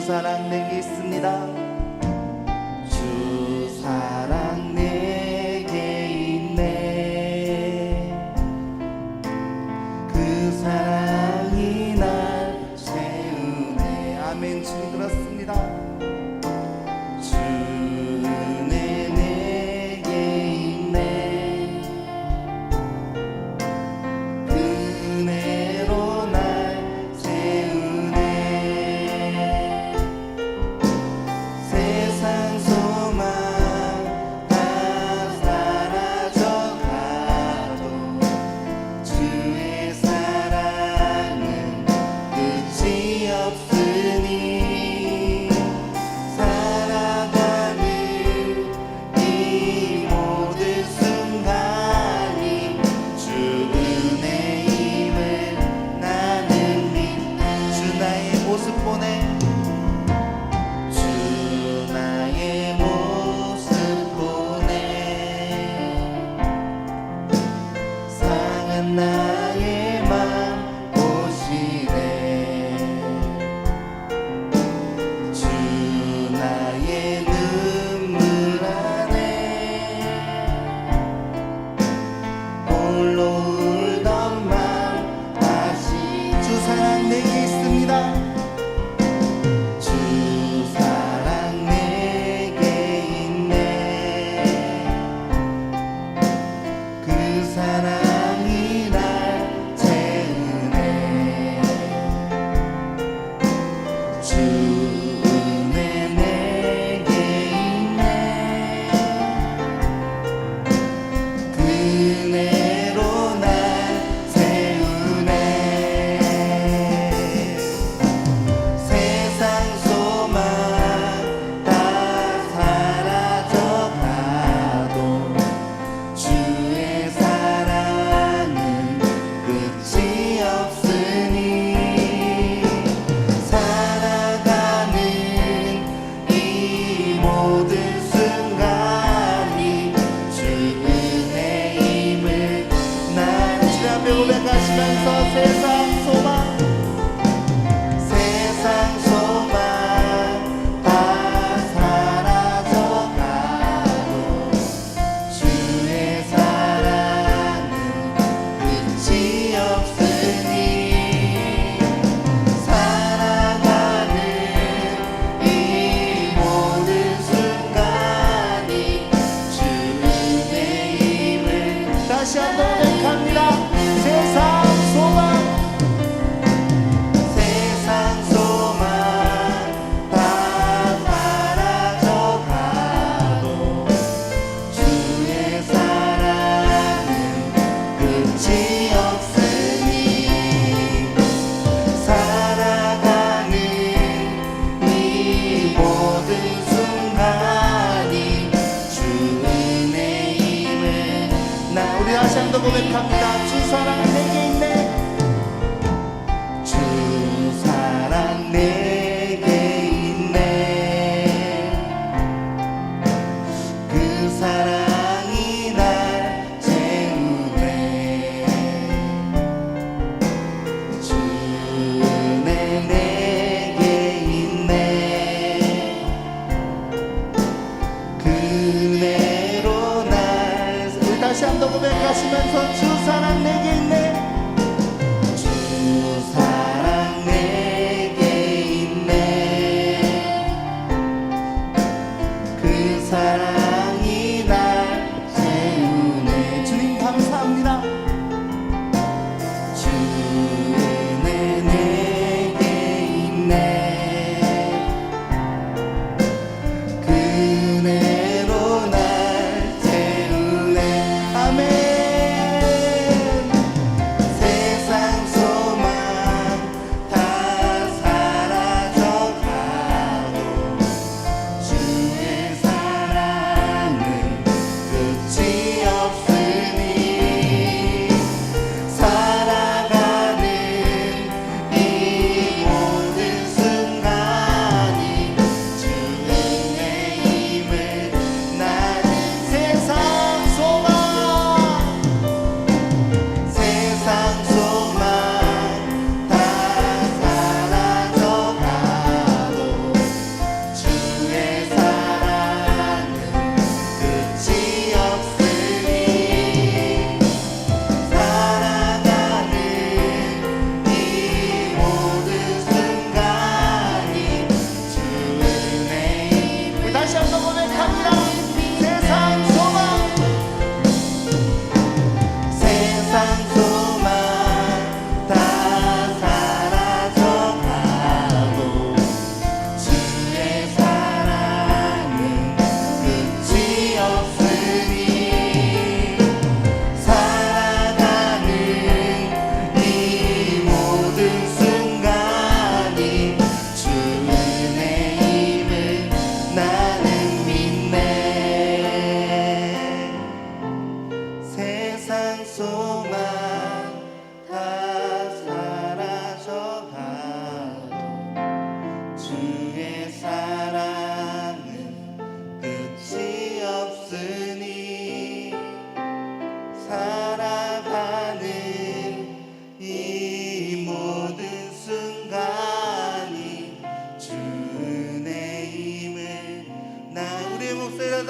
사랑 내게 있습니다. 주 사랑 내게 있네. 그 사랑이 날 채우네. 아멘. 주님 그렇습니다. 주네 내게 있네. 은혜로 날 채우네. 세상 소망 다 사라져가도 주의 사랑은 끝이 없으니 살아가는 이 모든 순간이 주 은혜임을 나는 믿네. 주 나의 모습 보내. 주 나의 모습 보내. 상한 나의 맘 보시네. 주 나의 눈물 안에 홀로 울던 맘 다시 주 사랑 내게 있습니다. 주 사랑 내게 있네. 그 사랑이 날 채우네. 주 은혜 내게 있네. 그 은혜로 날 채우네. 세상 소망 다 사라져가도 주의 사랑은 끝이 없으니 살아가는 이 모든 순간이 주 은혜임을 나는 주의 앞에 고백하시면서 세상 소망 다 사라져가도 주의 사랑은 끝이 없으니 살아가는 이 모든 순간이 주 은혜임을 다시 한번 고백합니다. 세상 소망 다 사라져가도 주의 사랑은 끝이 없으니 살아가는 이 모든 순간이 주 은혜임을 우리 다시 한번 고백합니다. 주 사랑 내게 있네. 주 사랑 내게 있네. 그 사랑이 날 채우네. 주 은혜 내게 있네. 그 은혜로 날 우리 다시 한번 고백하시면서 주 사랑 내게 있네.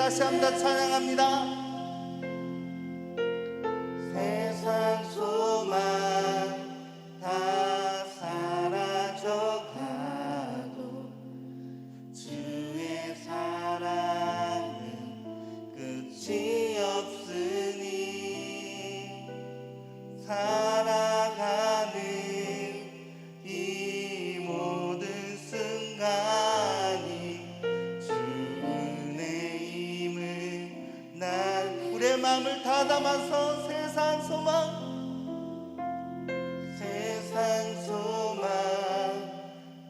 다시 한 번 더 찬양합니다. 세상 소망 다 사라져가도 주의 사랑은 끝이 없으니 살아가는 이 모든 순간이 주 은혜임을 난 우리의 마음을 다 담아서 세상 소망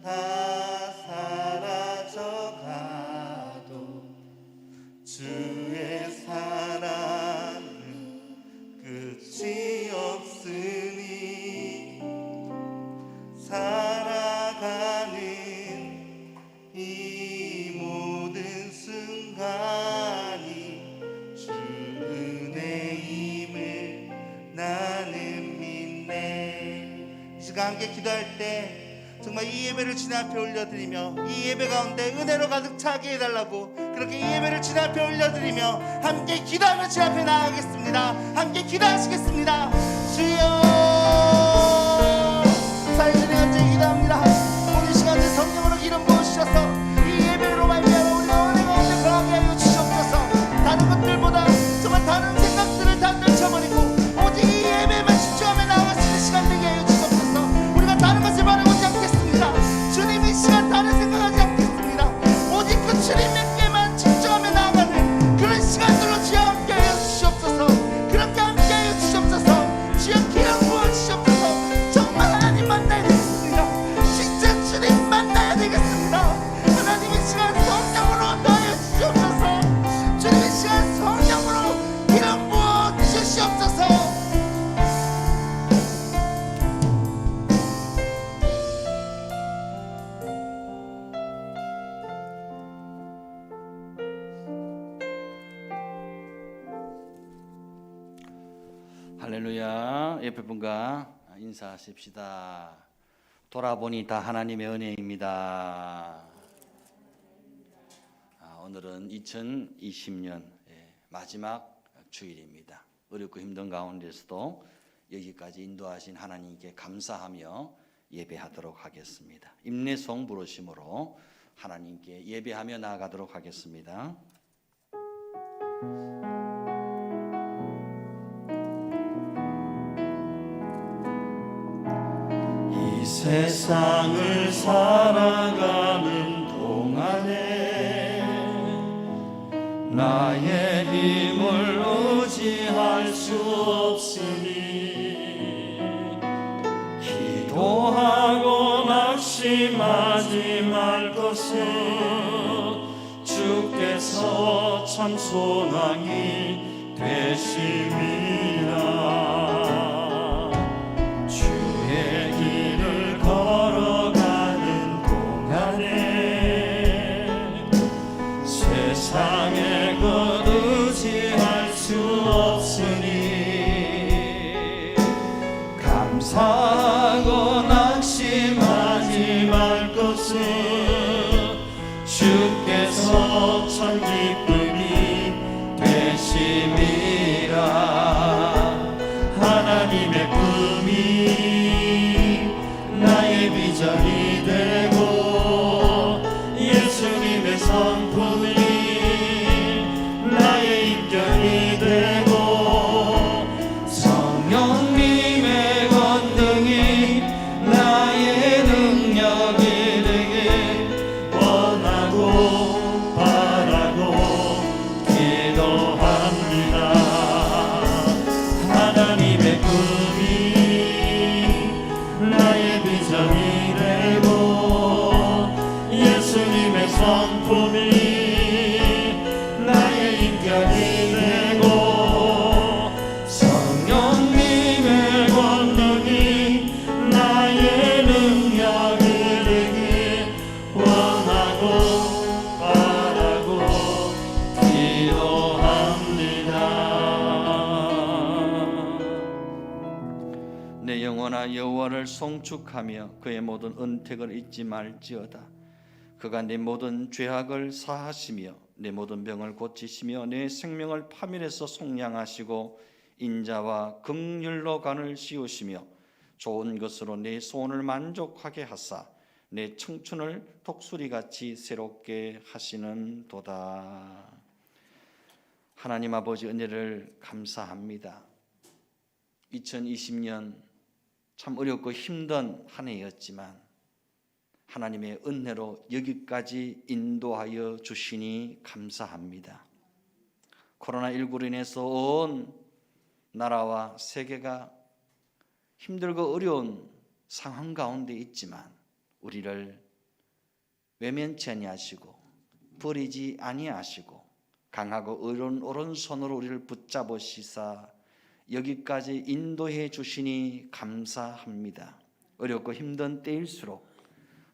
다 사라져가도 주의 사랑은 끝이 없으니 살아가는 이 모든 순간이 주 은혜임을 나는 믿네. 이 시간 함께 기도할 때 정말 이 예배를 주님 앞에 올려드리며 이 예배 가운데 은혜로 가득 차게 해달라고 그렇게 이 예배를 주님 앞에 올려드리며 함께 기도하며 주님 앞에 나아가겠습니다. 함께 기도하시겠습니다. 주여 사인들이 함께 기도합니다. 오늘 시간에 성령으로 기름 부으셔서 이 예배로 말미암아 우리가 은혜 가운데 거하게 하여 주시옵소서. 다른 것들보다 정말 다른 생각들을 다 떨쳐버리고 오직 이 예배만 집중하며 나아갈 수 있는 시간 되게 하여 주시옵소서. 우리가 다른 것을 바라보지 않겠습니다. 주님 이 시간 다른 생각하지 않겠습니다. 오직 그 주님께만 집중하며 나아가는 그런 시간들로 주여 함께 하여 주시옵소서. 그렇게 함께 하여 주시옵소서. 주여 기름 부어주시옵소서. 정말 하나님 만나야 되겠습니다. 진짜 주님 만나야 되겠습니다. 하나님 이 시간 성령으로 넣어 주시옵소서. 주님 이 시간 성령으로 기름 부어 주시옵소서. 할렐루야. 옆에 분과 인사하십시다. 돌아보니 다 하나님의 은혜입니다. 오늘은 2020년 마지막 주일입니다. 어렵고 힘든 가운데서도 여기까지 인도하신 하나님께 감사하며 예배하도록 하겠습니다. 임내송 부르심으로 하나님께 예배하며 나아가도록 하겠습니다. 이 세상을 살아가는 동안에 나의 힘을 의지할 수 없으니 기도하고 낙심하지 말 것은 주께서 참 소망이 되심이라. 세상에 곧 의지할 수 없으니 감사하고 낙심하지 말 것은 주께서 참 기쁨이 되심이라. 하나님의 꿈이 나의 비전이 되고 예수님의 성품이 나의 입견이 되고 성령님의 권능이 나의 능력이 되길 원하고 바라고 기도합니다. 하나님의 꿈이 나의 비전이 되고 예수님의 성품이 나의 인격이 되고 성령님의 권능이 나의 능력이 되길 원하고 바라고 기도합니다. 내 영혼아 여호와를 송축하며 그의 모든 은택을 잊지 말지어다. 그가 네 모든 죄악을 사하시며 내 모든 병을 고치시며 내 생명을 파멸해서 속량하시고 인자와 긍휼로 간을 씌우시며 좋은 것으로 내 소원을 만족하게 하사 내 청춘을 독수리같이 새롭게 하시는 도다. 하나님 아버지 은혜를 감사합니다. 2020년 참 어렵고 힘든 한 해였지만 하나님의 은혜로 여기까지 인도하여 주시니 감사합니다. 코로나19로 인해서 온 나라와 세계가 힘들고 어려운 상황 가운데 있지만 우리를 외면치 아니하시고 버리지 아니하시고 강하고 의로운 오른손으로 우리를 붙잡으시사 여기까지 인도해 주시니 감사합니다. 어렵고 힘든 때일수록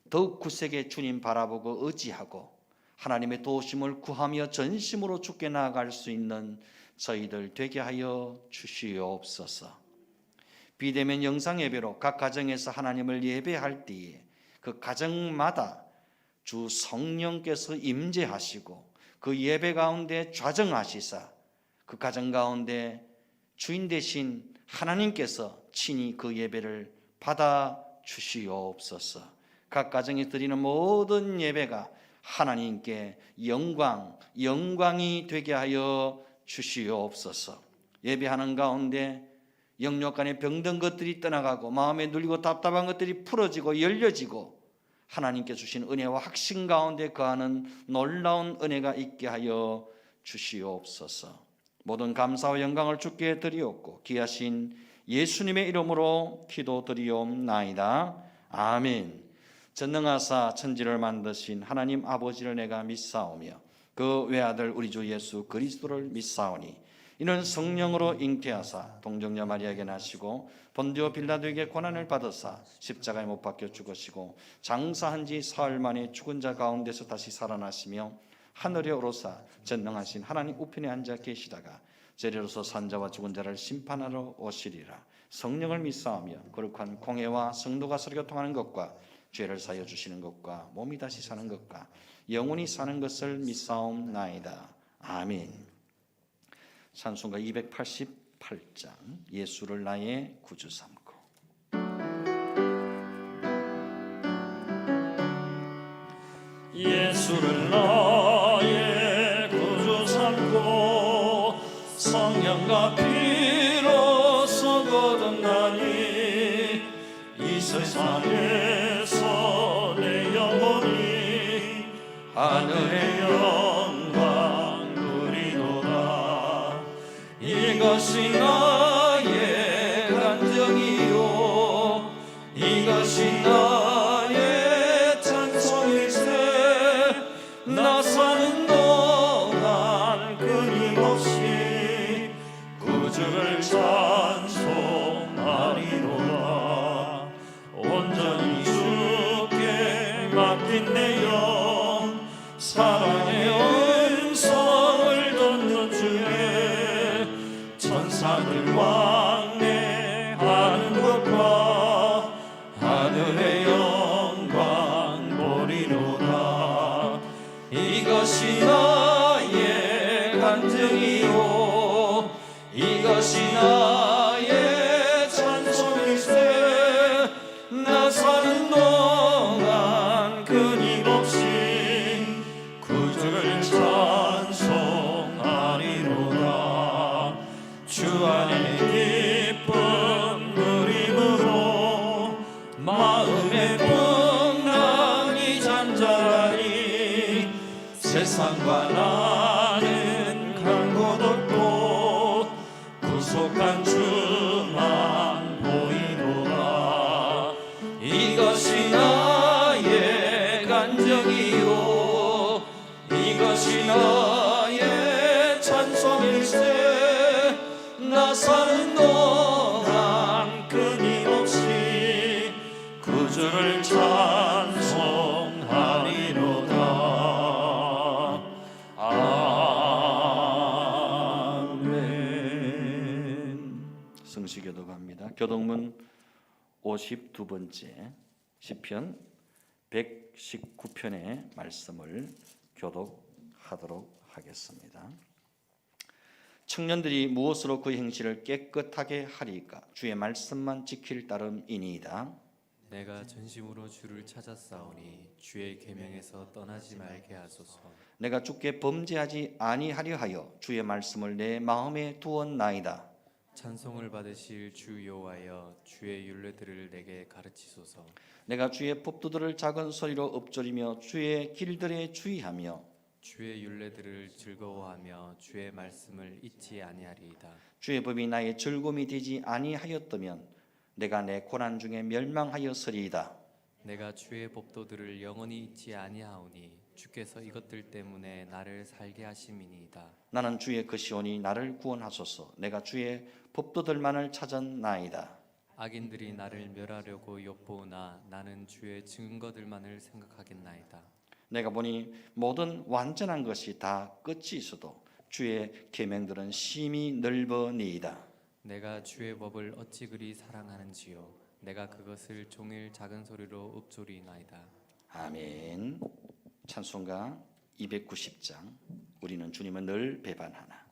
더욱 굳세게 주님 바라보고 의지하고 하나님의 도우심을 구하며 전심으로 주께 나아갈 수 있는 저희들 되게 하여 주시옵소서. 비대면 영상 예배로 각 가정에서 하나님을 예배할 때에 그 가정마다 주 성령께서 임재하시고 그 예배 가운데 좌정하시사 그 가정 가운데 주인 되신 하나님께서 친히 그 예배를 받아 주시옵소서. 각 가정에 드리는 모든 예배가 하나님께 영광이 되게 하여 주시옵소서. 예배하는 가운데 영역 간의 병든 것들이 떠나가고 마음에 눌리고 답답한 것들이 풀어지고 열려지고 하나님께 주신 은혜와 확신 가운데 거하는 놀라운 은혜가 있게 하여 주시옵소서. 모든 감사와 영광을 주께 드리옵고 귀하신 예수님의 이름으로 기도드리옵나이다. 아멘. 전능하사 천지를 만드신 하나님 아버지를 내가 믿사오며 그 외아들 우리 주 예수 그리스도를 믿사오니 이는 성령으로 잉태하사 동정녀 마리아에게 나시고 본디오 빌라도에게 고난을 받으사 십자가에 못 박혀 죽으시고 장사한 지 사흘 만에 죽은 자 가운데서 다시 살아나시며 하늘에 오르사 전능하신 하나님 우편에 앉아 계시다가 재래로서 산자와 죽은 자를 심판하러 오시리라. 성령을 믿사오며 거룩한 공회와 성도가 서로 교통하는 것과 죄를 사하여 주시는 것과 몸이 다시 사는 것과 영원히 사는 것을 믿사옵나이다. 아멘. 찬송가 288장 예수를 나의 구주 삼고. 예수를 나의 구주 삼고 성령과 피로서 거듭나니 이 세상에서 내 영혼이 하늘의 영광 누리도다. 이것이 나의 간증이요 이것이 나의 찬송일세. 나 사는 동안 끊임없이 구주를 찬송하리로다. 온전히 주께 맡긴 내 영 사랑의 음성을 듣는 중에 천사들 왕래하는 것과 하늘의 영광 보리로다. 이것이 나의 간증이요 이것이 나의 찬송일세. 나 사는 동안 끊임없이 구주를 찬송하리로다. 주 안에 기쁜 누림으로 마음의 풍랑이 잔잔하니 세상과 나는 간 곳 없고 구속한 주만 보이노라. 이것이 나의 간증이요 이것이 나의 찬송일세. 나 사는 동안 끊임없이 구주를 찬송하리로다. 아멘. 성시교도 갑니다. 교동문 52번째 시편 119편의 말씀을 교독하겠습니다. 하도록 하겠습니다. 청년들이 무엇으로 그 행실을 깨끗하게 하리까? 주의 말씀만 지킬 따름이니이다. 내가 전심으로 주를 찾았사오니 주의 계명에서 떠나지 말게 하소서. 내가 주께 범죄하지 아니하려 하여 주의 말씀을 내 마음에 두었나이다. 찬송을 받으실 주 여호와여, 주의 율례들을 내게 가르치소서. 내가 주의 법도들을 작은 소리로 읊조리며 주의 길들에 주의하며 주의 율례들을 즐거워하며 주의 말씀을 잊지 아니하리이다. 주의 법이 나의 즐거움이 되지 아니하였다면 내가 내 고난 중에 멸망하였으리이다. 내가 주의 법도들을 영원히 잊지 아니하오니 주께서 이것들 때문에 나를 살게 하심이니이다. 나는 주의 것이오니 나를 구원하소서. 내가 주의 법도들만을 찾았나이다. 악인들이 나를 멸하려고 엿보으나 나는 주의 증거들만을 생각하겠나이다. 내가 보니 모든 완전한 것이 다 끝이 있어도 주의 계명들은 심히 넓으니이다. 내가 주의 법을 어찌 그리 사랑하는지요. 내가 그것을 종일 작은 소리로 읊조리나이다. 아멘. 찬송가 290장. 우리는 주님을 늘 배반하나.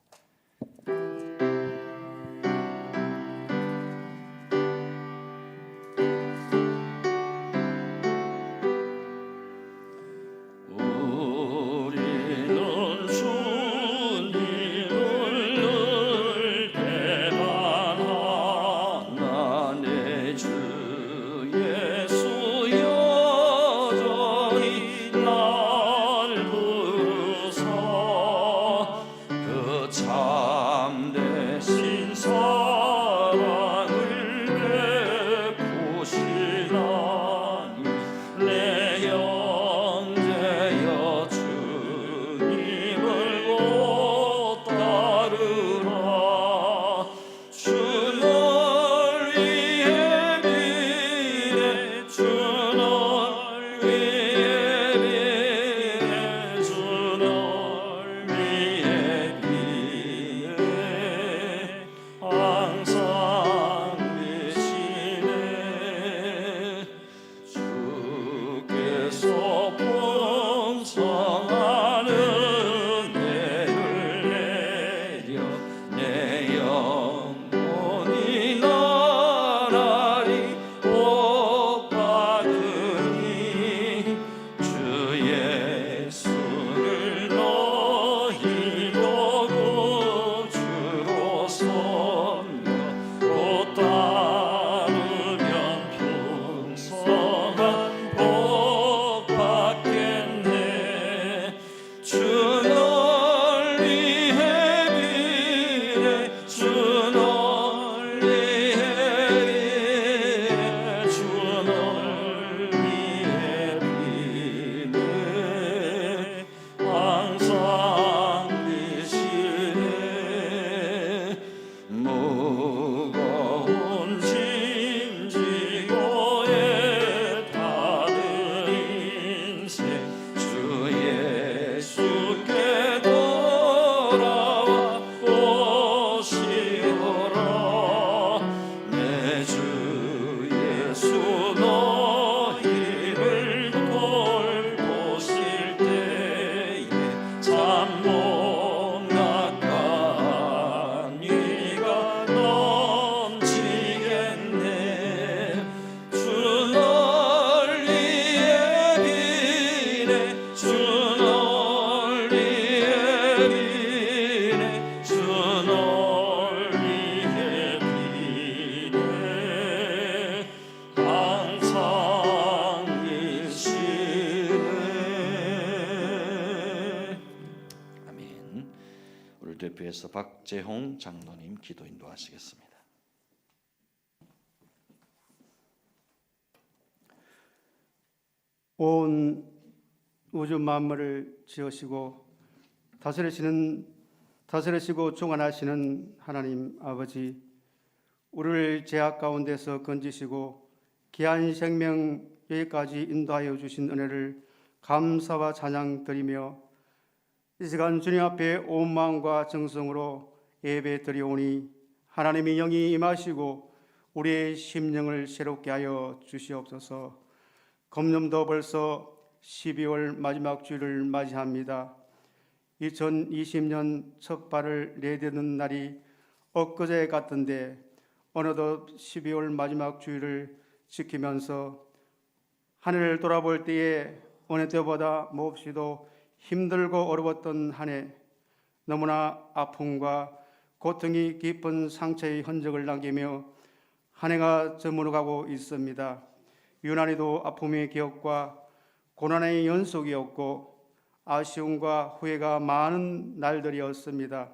대표해서 박재홍 장로님 기도 인도하시겠습니다. 온 우주 만물을 지으시고 다스리시고 종안하시는 하나님 아버지, 우리를 죄악 가운데서 건지시고 귀한 생명 여기까지 인도하여 주신 은혜를 감사와 찬양 드리며 이 시간 주님 앞에 온 마음과 정성으로 예배 드리오니 하나님의 영이 임하시고 우리의 심령을 새롭게 하여 주시옵소서. 금년도 벌써 12월 마지막 주일을 맞이합니다. 2020년 첫 발을 내딛는 날이 엊그제 같은데 어느덧 12월 마지막 주일을 지키면서 하늘을 돌아볼 때에 어느 때보다 몹시도 힘들고 어려웠던 한 해, 너무나 아픔과 고통이 깊은 상처의 흔적을 남기며 한 해가 저물어가고 있습니다. 유난히도 아픔의 기억과 고난의 연속이었고 아쉬움과 후회가 많은 날들이었습니다.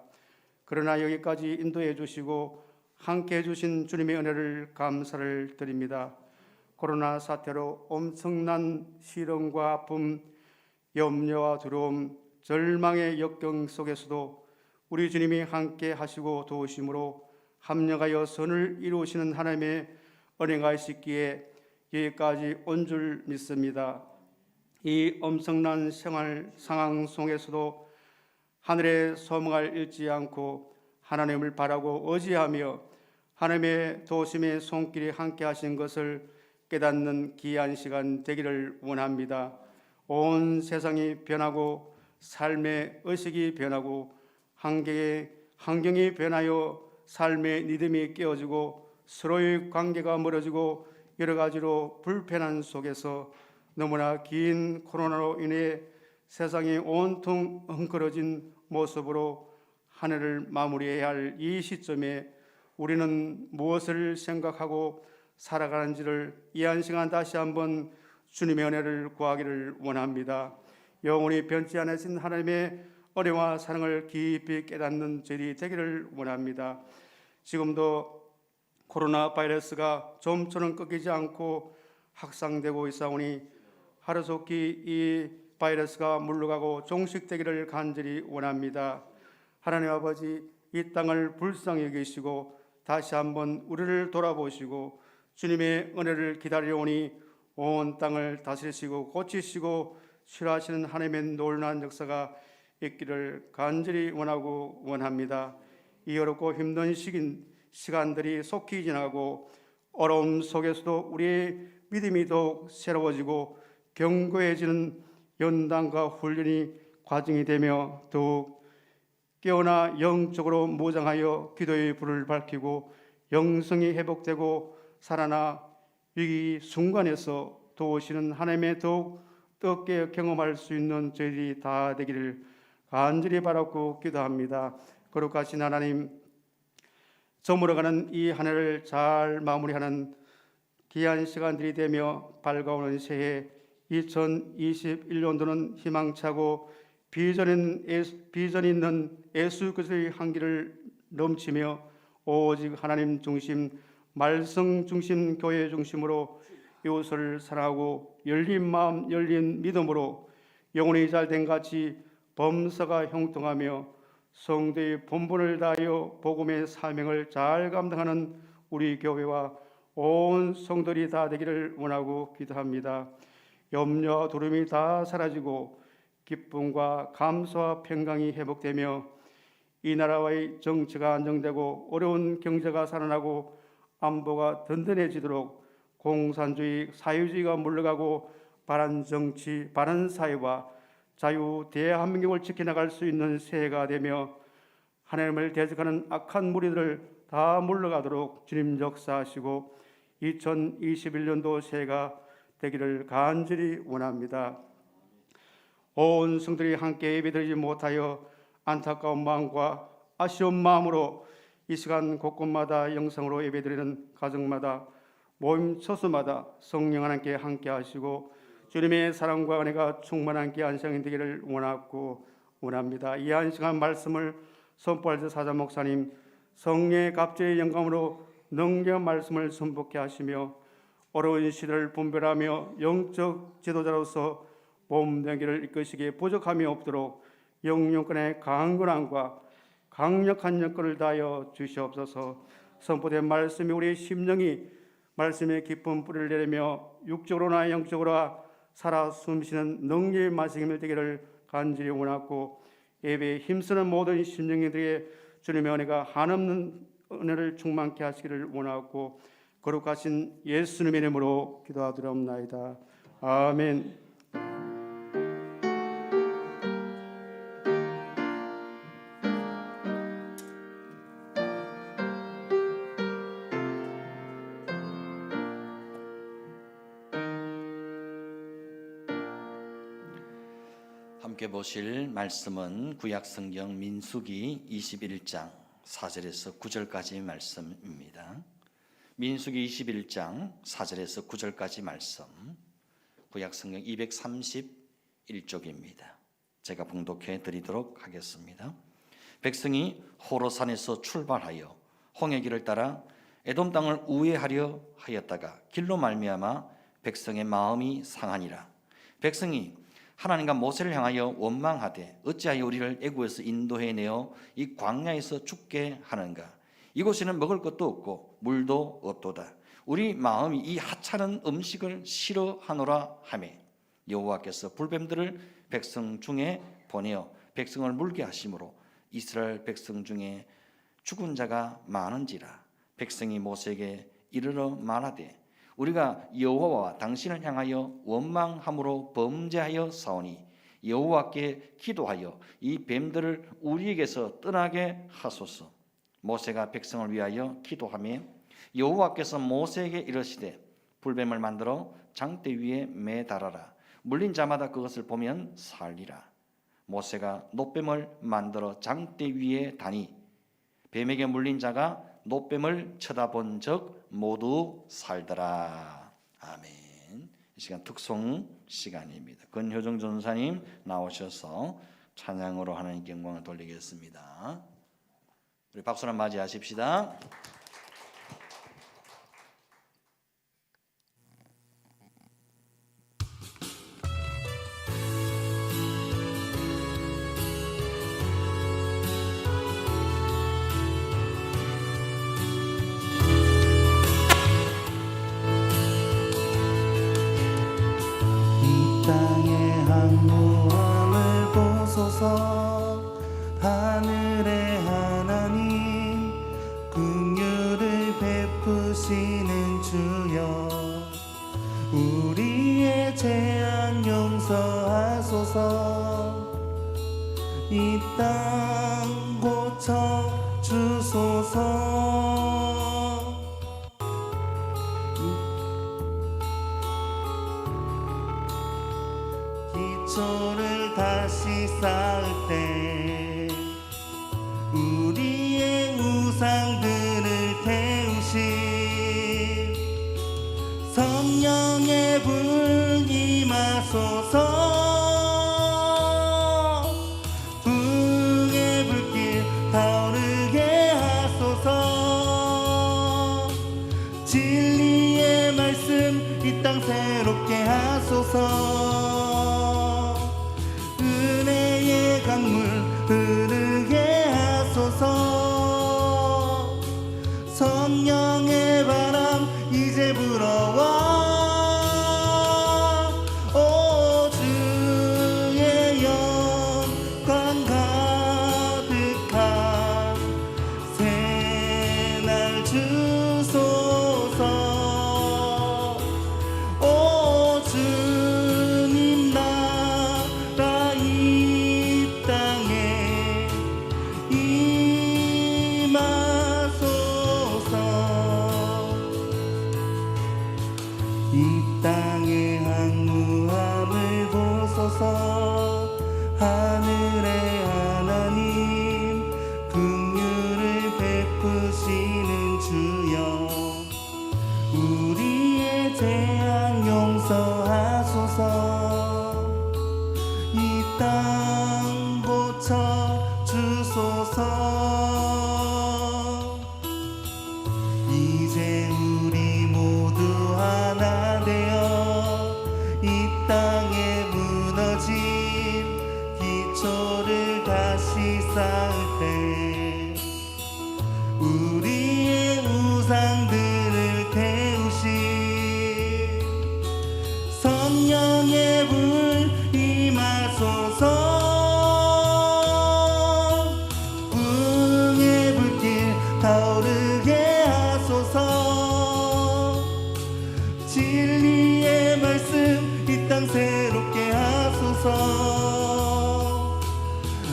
그러나 여기까지 인도해 주시고 함께 해주신 주님의 은혜를 감사를 드립니다. 코로나 사태로 엄청난 시련과 아픔, 염려와 두려움, 절망의 역경 속에서도 우리 주님이 함께 하시고 도우심으로 합력하여 선을 이루시는 하나님의 은혜가 있기에 여기까지 온 줄 믿습니다. 이 엄청난 생활 상황 속에서도 하늘의 소망을 잃지 않고 하나님을 바라고 의지하며 하나님의 도우심의 손길이 함께 하신 것을 깨닫는 귀한 시간 되기를 원합니다. 온 세상이 변하고 삶의 의식이 변하고 환경이 변하여 삶의 리듬이 깨어지고 서로의 관계가 멀어지고 여러 가지로 불편한 속에서 너무나 긴 코로나로 인해 세상이 온통 헝클어진 모습으로 한 해를 마무리해야 할 이 시점에 우리는 무엇을 생각하고 살아가는지를 이 한 시간 다시 한번 주님의 은혜를 구하기를 원합니다. 영원히 변치 않으신 하나님의 은혜와 사랑을 깊이 깨닫는 저희들이 되기를 원합니다. 지금도 코로나 바이러스가 좀처럼 꺾이지 않고 확산되고 있사오니 하루속히 이 바이러스가 물러가고 종식되기를 간절히 원합니다. 하나님 아버지, 이 땅을 불쌍히 여기시고 다시 한번 우리를 돌아보시고 주님의 은혜를 기다려오니 온 땅을 다스리시고 고치시고 치료하시는 하나님의 놀라운 역사가 있기를 간절히 원하고 원합니다. 이 어렵고 힘든 시간들이 속히 지나고 어려움 속에서도 우리의 믿음이 더욱 새로워지고 견고해지는 연단과 훈련이 과정이 되며 더욱 깨어나 영적으로 무장하여 기도의 불을 밝히고 영성이 회복되고 살아나 위기 순간에서 도우시는 하나님의 더욱 뜨겁게 경험할 수 있는 저희들이 다 되기를 간절히 바라고 기도합니다. 거룩하신 하나님, 저물어가는 이 한 해를 잘 마무리하는 귀한 시간들이 되며 밝아오는 새해 2021년도는 희망차고 비전 있는 예수 그리스도의 향기를 넘치며 오직 하나님 중심, 말씀 중심, 교회 중심으로 이웃을 사랑하고 열린 마음, 열린 믿음으로 영혼이 잘된 같이 범사가 형통하며 성도의 본분을 다하여 복음의 사명을 잘 감당하는 우리 교회와 온 성도들이 다 되기를 원하고 기도합니다. 염려와 두려움이 다 사라지고 기쁨과 감사와 평강이 회복되며 이 나라의 정치가 안정되고 어려운 경제가 살아나고 안보가 든든해지도록 공산주의, 사회주의가 물러가고 바른 정치, 바른 사회와 자유 대한민국을 지켜나갈 수 있는 새해가 되며 하나님을 대적하는 악한 무리들을 다 물러가도록 주님 역사하시고 2021년도 새해가 되기를 간절히 원합니다. 온 성들이 함께 예배드리지 못하여 안타까운 마음과 아쉬운 마음으로 이 시간 곳곳마다 영상으로 예배드리는 가정마다 모임 처소마다 성령 하나님께 함께 하시고 주님의 사랑과 은혜가 충만한 귀한 시간이 되기를 원하고 원합니다. 이 한 시간 말씀을 선포할 사자 목사님 성령의 갑절의 영감으로 능력 말씀을 선포케 하시며 어려운 시대를 분별하며 영적 지도자로서 몸되기를 이끄시기에 부족함이 없도록 영육간의 강건함과 강력한 여건을 다하여 주시옵소서. 선포된 말씀이 우리의 심령이 말씀의 깊은 뿌리를 내리며 육적으로나 영적으로 살아 숨쉬는 능력의 말씀이 되기를 간절히 원하고 예배에 힘쓰는 모든 심령들에게 주님의 은혜가 한없는 은혜를 충만케 하시기를 원하고 거룩하신 예수님의 이름으로 기도하옵나이다. 아멘. 함께 보실 말씀은 구약성경 민수기 21장 4절에서 9절까지 말씀입니다. 민수기 21장 4절에서 9절까지 말씀, 구약성경 231쪽입니다. 제가 봉독해 드리도록 하겠습니다. 백성이 호로산에서 출발하여 홍해길을 따라 에돔 땅을 우회하려 하였다가 길로 말미암아 백성의 마음이 상하니라. 백성이 하나님과 모세를 향하여 원망하되 어찌하여 우리를 애굽에서 인도해내어 이 광야에서 죽게 하는가. 이곳에는 먹을 것도 없고 물도 없도다. 우리 마음이 이 하찮은 음식을 싫어하노라 하며 여호와께서 불뱀들을 백성 중에 보내어 백성을 물게 하심으로 이스라엘 백성 중에 죽은 자가 많은지라. 백성이 모세에게 이르러 말하되 우리가 여호와와 당신을 향하여 원망함으로 범죄하여 사오니 여호와께 기도하여 이 뱀들을 우리에게서 떠나게 하소서. 모세가 백성을 위하여 기도하며 여호와께서 모세에게 이르시되 불뱀을 만들어 장대 위에 매달아라. 물린 자마다 그것을 보면 살리라. 모세가 놋뱀을 만들어 장대 위에 다니 뱀에게 물린 자가 놋뱀을 쳐다본 적 모두 살더라. 아멘. 이 시간 특송 시간입니다. 권효정 전사님 나오셔서 찬양으로 하나님께 영광을 돌리겠습니다. 우리 박수로 맞이하십시다. 하늘의 하나님 긍휼을 베푸시는 주여 우리의 죄악 용서하소서 이 땅 고쳐 주소서 기초를 다시 쌓을 때 우리의 우상들을 태우시 성령의 불 임하소서 풍의 불길 타오르게 하소서 진리의 말씀 이 땅 새롭게 하소서 은혜의 강물 흐르게 하소서 성령의 바람 이제 불어와 오 주의 영광 가득한 새날 주소서 오 주님 나라 이 땅에 임하소서 이 땅의 항무함을 보소서 하늘의 하나님 긍휼을 베푸시는 주여 우리의 죄악 용서하소서 이 땅 고쳐 주소서 이제 우리 모두 하나 되어 이 땅에 무너진 기초를 다시 쌓을 때 우리의 우상들을 태우시 성령의 불 임하소서 풍의 불길 타오르게 하소서 진리의 말씀 이 땅 새롭게 하소서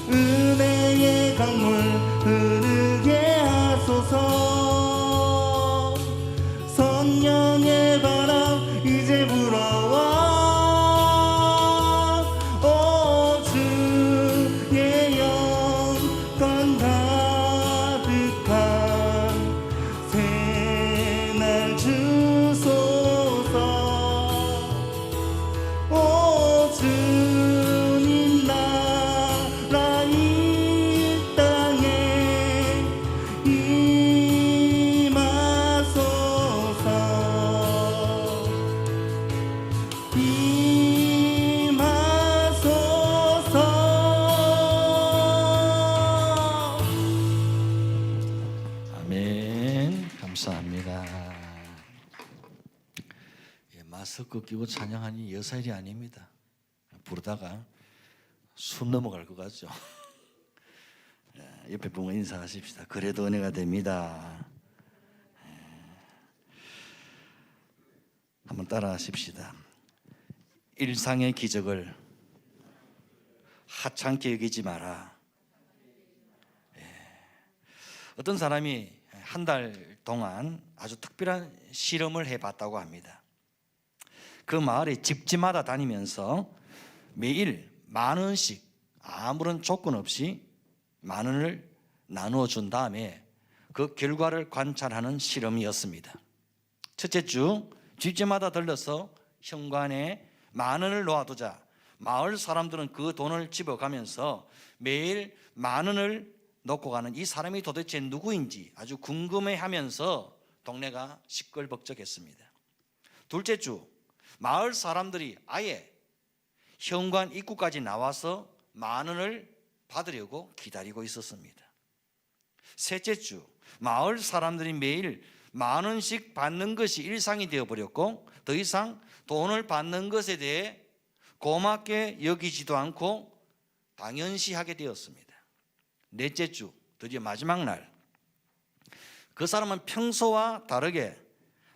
은혜의 강물 마스크 끼고 찬양하니 여사일이 아닙니다. 부르다가 숨 넘어갈 것 같죠. 옆에 보면 인사하십시다. 그래도 은혜가 됩니다. 한번 따라하십시다. 일상의 기적을 하찮게 여기지 마라. 어떤 사람이 한 달 동안 아주 특별한 실험을 해봤다고 합니다. 그 마을의 집집마다 다니면서 매일 10,000원씩 아무런 조건 없이 10,000원을 나누어 준 다음에 그 결과를 관찰하는 실험이었습니다. 첫째 주 집집마다 들러서 현관에 10,000원을 놓아두자 마을 사람들은 그 돈을 집어가면서 매일 10,000원을 놓고 가는 이 사람이 도대체 누구인지 아주 궁금해하면서 동네가 시끌벅적했습니다. 둘째 주 마을 사람들이 아예 현관 입구까지 나와서 10,000원을 받으려고 기다리고 있었습니다. 셋째 주 마을 사람들이 매일 10,000원씩 받는 것이 일상이 되어버렸고 더 이상 돈을 받는 것에 대해 고맙게 여기지도 않고 당연시하게 되었습니다. 넷째 주 드디어 마지막 날 그 사람은 평소와 다르게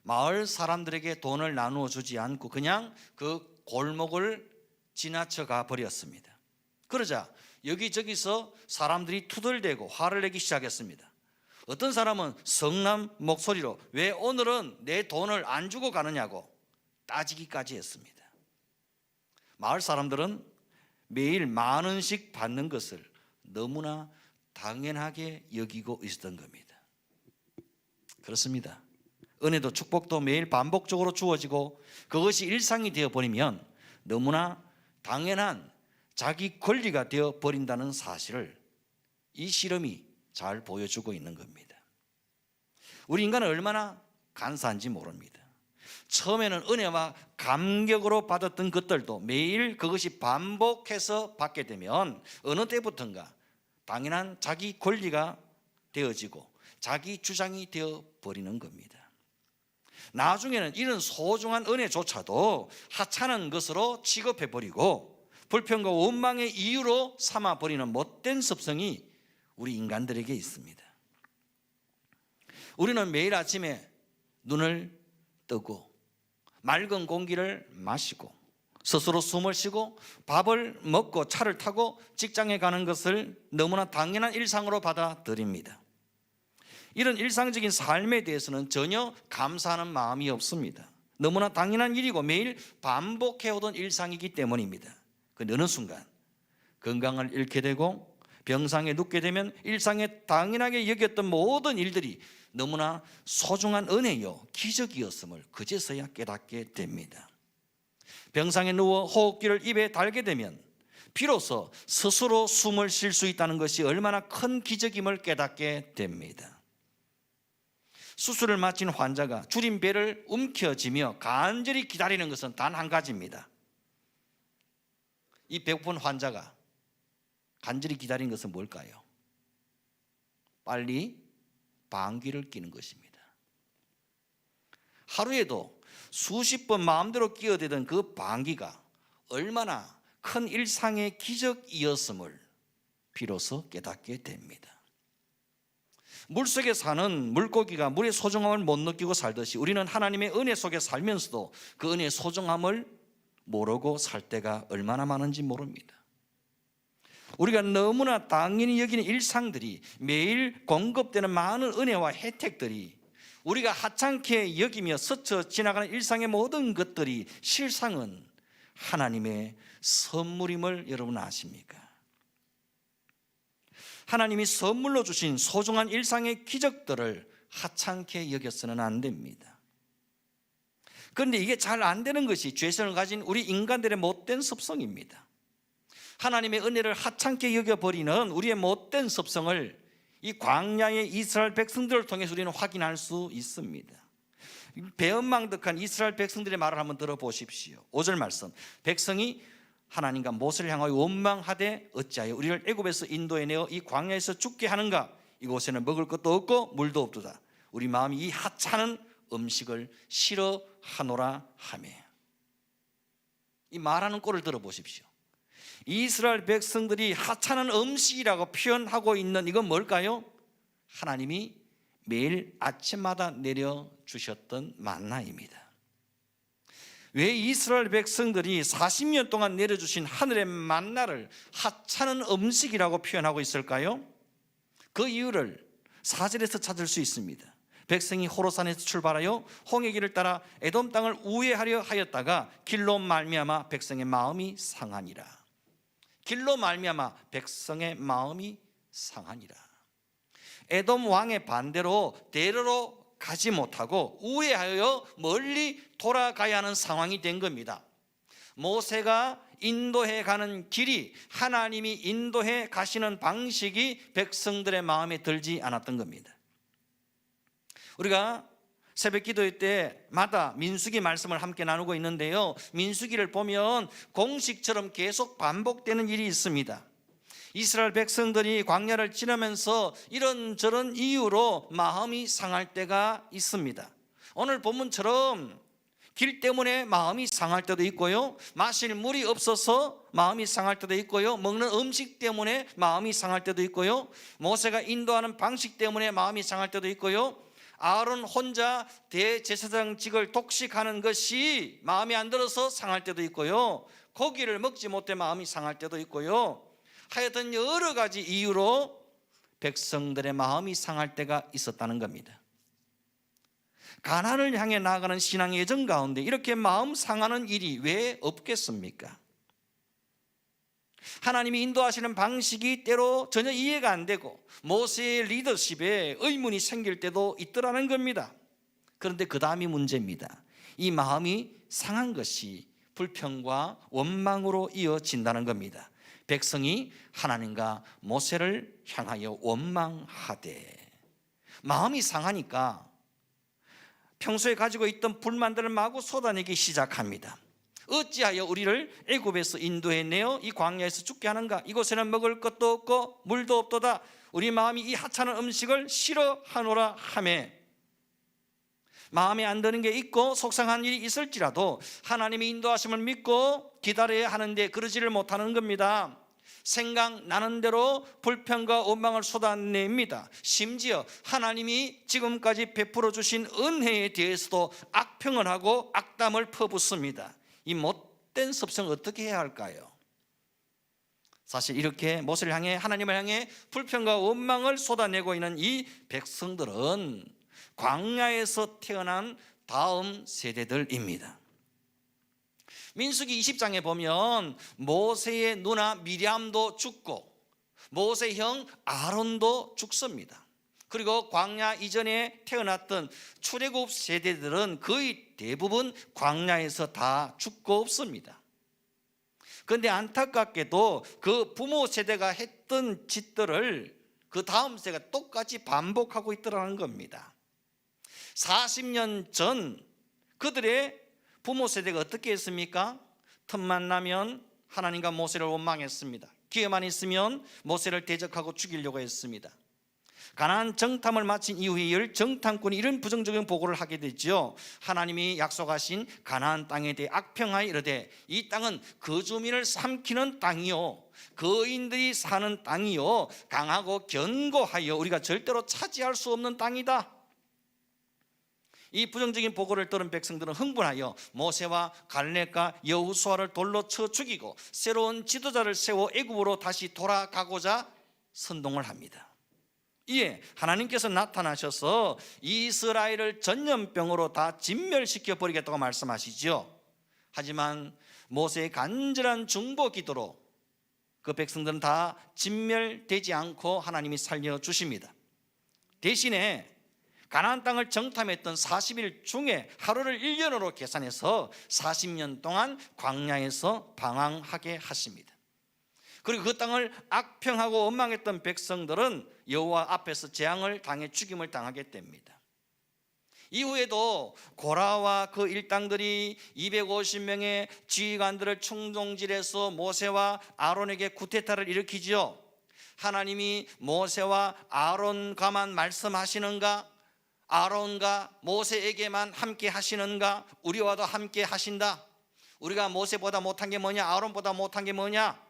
마을 사람들에게 돈을 나누어 주지 않고 그냥 그 골목을 지나쳐가 버렸습니다. 그러자 여기저기서 사람들이 투덜대고 화를 내기 시작했습니다. 어떤 사람은 성난 목소리로 왜 오늘은 내 돈을 안 주고 가느냐고 따지기까지 했습니다. 마을 사람들은 매일 10,000원씩 받는 것을 너무나 당연하게 여기고 있었던 겁니다. 그렇습니다. 은혜도 축복도 매일 반복적으로 주어지고 그것이 일상이 되어버리면 너무나 당연한 자기 권리가 되어버린다는 사실을 이 실험이 잘 보여주고 있는 겁니다. 우리 인간은 얼마나 간사한지 모릅니다. 처음에는 은혜와 감격으로 받았던 것들도 매일 그것이 반복해서 받게 되면 어느 때부턴가 당연한 자기 권리가 되어지고 자기 주장이 되어버리는 겁니다. 나중에는 이런 소중한 은혜조차도 하찮은 것으로 취급해버리고 불평과 원망의 이유로 삼아버리는 못된 습성이 우리 인간들에게 있습니다. 우리는 매일 아침에 눈을 뜨고 맑은 공기를 마시고 스스로 숨을 쉬고 밥을 먹고 차를 타고 직장에 가는 것을 너무나 당연한 일상으로 받아들입니다. 이런 일상적인 삶에 대해서는 전혀 감사하는 마음이 없습니다. 너무나 당연한 일이고 매일 반복해오던 일상이기 때문입니다. 그런데 어느 순간 건강을 잃게 되고 병상에 눕게 되면 일상에 당연하게 여겼던 모든 일들이 너무나 소중한 은혜요 기적이었음을 그제서야 깨닫게 됩니다. 병상에 누워 호흡기를 입에 달게 되면 비로소 스스로 숨을 쉴 수 있다는 것이 얼마나 큰 기적임을 깨닫게 됩니다. 수술을 마친 환자가 줄인 배를 움켜쥐며 간절히 기다리는 것은 단 한 가지입니다. 이 배고픈 환자가 간절히 기다리는 것은 뭘까요? 빨리 방귀를 뀌는 것입니다. 하루에도 수십 번 마음대로 끼어대던 그 방귀가 얼마나 큰 일상의 기적이었음을 비로소 깨닫게 됩니다. 물속에 사는 물고기가 물의 소중함을 못 느끼고 살듯이 우리는 하나님의 은혜 속에 살면서도 그 은혜의 소중함을 모르고 살 때가 얼마나 많은지 모릅니다. 우리가 너무나 당연히 여기는 일상들이 매일 공급되는 많은 은혜와 혜택들이 우리가 하찮게 여기며 스쳐 지나가는 일상의 모든 것들이 실상은 하나님의 선물임을 여러분 아십니까? 하나님이 선물로 주신 소중한 일상의 기적들을 하찮게 여겨서는 안 됩니다. 그런데 이게 잘 안 되는 것이 죄성을 가진 우리 인간들의 못된 습성입니다. 하나님의 은혜를 하찮게 여겨버리는 우리의 못된 습성을 이 광야의 이스라엘 백성들을 통해서 우리는 확인할 수 있습니다. 배은망덕한 이스라엘 백성들의 말을 한번 들어보십시오. 5절 말씀, 백성이 하나님과 모세를 향하여 원망하되 어찌하여 우리를 애굽에서 인도해내어 이 광야에서 죽게 하는가? 이곳에는 먹을 것도 없고 물도 없도다. 우리 마음이 이 하찮은 음식을 싫어하노라 하며. 이 말하는 꼴을 들어보십시오. 이스라엘 백성들이 하찮은 음식이라고 표현하고 있는 이건 뭘까요? 하나님이 매일 아침마다 내려주셨던 만나입니다. 왜 이스라엘 백성들이 40년 동안 내려주신 하늘의 만나를 하찮은 음식이라고 표현하고 있을까요? 그 이유를 4절에서 찾을 수 있습니다. 백성이 호로산에서 출발하여 홍해길을 따라 에돔 땅을 우회하려 하였다가 길로 말미암아 백성의 마음이 상하니라. 길로 말미암아 백성의 마음이 상하니라. 에돔 왕의 반대로 대로로 가지 못하고 우회하여 멀리 돌아가야 하는 상황이 된 겁니다. 모세가 인도해 가는 길이 하나님이 인도해 가시는 방식이 백성들의 마음에 들지 않았던 겁니다. 우리가 새벽 기도회 때마다 민수기 말씀을 함께 나누고 있는데요, 민수기를 보면 공식처럼 계속 반복되는 일이 있습니다. 이스라엘 백성들이 광야를 지나면서 이런저런 이유로 마음이 상할 때가 있습니다. 오늘 본문처럼 길 때문에 마음이 상할 때도 있고요, 마실 물이 없어서 마음이 상할 때도 있고요, 먹는 음식 때문에 마음이 상할 때도 있고요, 모세가 인도하는 방식 때문에 마음이 상할 때도 있고요, 아론 혼자 대제사장직을 독식하는 것이 마음에 안 들어서 상할 때도 있고요, 고기를 먹지 못해 마음이 상할 때도 있고요, 하여튼 여러 가지 이유로 백성들의 마음이 상할 때가 있었다는 겁니다. 가나안을 향해 나아가는 신앙의 여정 가운데 이렇게 마음 상하는 일이 왜 없겠습니까? 하나님이 인도하시는 방식이 때로 전혀 이해가 안 되고 모세의 리더십에 의문이 생길 때도 있더라는 겁니다. 그런데 그 다음이 문제입니다. 이 마음이 상한 것이 불평과 원망으로 이어진다는 겁니다. 백성이 하나님과 모세를 향하여 원망하되, 마음이 상하니까 평소에 가지고 있던 불만들을 마구 쏟아내기 시작합니다. 어찌하여 우리를 애굽에서 인도해내어 이 광야에서 죽게 하는가? 이곳에는 먹을 것도 없고 물도 없도다. 우리 마음이 이 하찮은 음식을 싫어하노라 하매, 마음에 안 드는 게 있고 속상한 일이 있을지라도 하나님의 인도하심을 믿고 기다려야 하는데 그러지를 못하는 겁니다. 생각나는 대로 불평과 원망을 쏟아냅니다. 심지어 하나님이 지금까지 베풀어 주신 은혜에 대해서도 악평을 하고 악담을 퍼붓습니다. 이 못된 습성 어떻게 해야 할까요? 사실 이렇게 모세를 향해, 하나님을 향해 불평과 원망을 쏟아내고 있는 이 백성들은 광야에서 태어난 다음 세대들입니다. 민수기 20장에 보면 모세의 누나 미리암도 죽고 모세의 형 아론도 죽습니다. 그리고 광야 이전에 태어났던 출애굽 세대들은 거의 대부분 광야에서 다 죽고 없습니다. 그런데 안타깝게도 그 부모 세대가 했던 짓들을 그 다음 세대가 똑같이 반복하고 있더라는 겁니다. 40년 전 그들의 부모 세대가 어떻게 했습니까? 틈만 나면 하나님과 모세를 원망했습니다. 기회만 있으면 모세를 대적하고 죽이려고 했습니다. 가나안 정탐을 마친 이후에 열 정탐꾼이 이런 부정적인 보고를 하게 되죠. 하나님이 약속하신 가나안 땅에 대해 악평하여 이르되, 이 땅은 그 주민을 삼키는 땅이요, 거인들이 사는 땅이요, 강하고 견고하여 우리가 절대로 차지할 수 없는 땅이다. 이 부정적인 보고를 들은 백성들은 흥분하여 모세와 갈렙과 여호수아를 돌로 쳐 죽이고 새로운 지도자를 세워 애굽으로 다시 돌아가고자 선동을 합니다. 이에 하나님께서 나타나셔서 이스라엘을 전염병으로 다 진멸시켜 버리겠다고 말씀하시죠. 하지만 모세의 간절한 중보 기도로 그 백성들은 다 진멸되지 않고 하나님이 살려주십니다. 대신에 가나안 땅을 정탐했던 40일 중에 하루를 1년으로 계산해서 40년 동안 광야에서 방황하게 하십니다. 그리고 그 땅을 악평하고 원망했던 백성들은 여호와 앞에서 재앙을 당해 죽임을 당하게 됩니다. 이후에도 고라와 그 일당들이 250명의 지휘관들을 충동질해서 모세와 아론에게 쿠데타를 일으키죠. 하나님이 모세와 아론과만 말씀하시는가? 아론과 모세에게만 함께 하시는가? 우리와도 함께 하신다. 우리가 모세보다 못한 게 뭐냐? 아론보다 못한 게 뭐냐?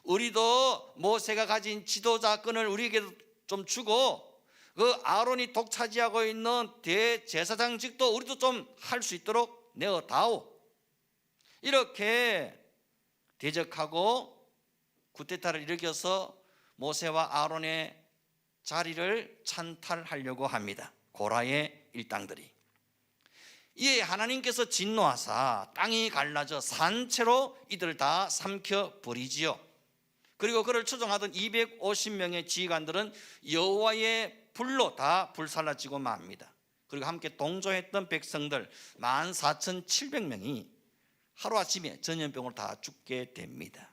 우리도 모세가 가진 지도자권을 우리에게 좀 주고 그 아론이 독차지하고 있는 대제사장직도 우리도 좀 할 수 있도록 내어다오. 이렇게 대적하고 쿠데타를 일으켜서 모세와 아론의 자리를 찬탈하려고 합니다. 고라의 일당들이. 이에 하나님께서 진노하사 땅이 갈라져 산채로 이들을 다 삼켜 버리지요. 그리고 그를 추종하던 250명의 지휘관들은 여호와의 불로 다 불살라지고 맙니다. 그리고 함께 동조했던 백성들 14,700명이 하루아침에 전염병으로 다 죽게 됩니다.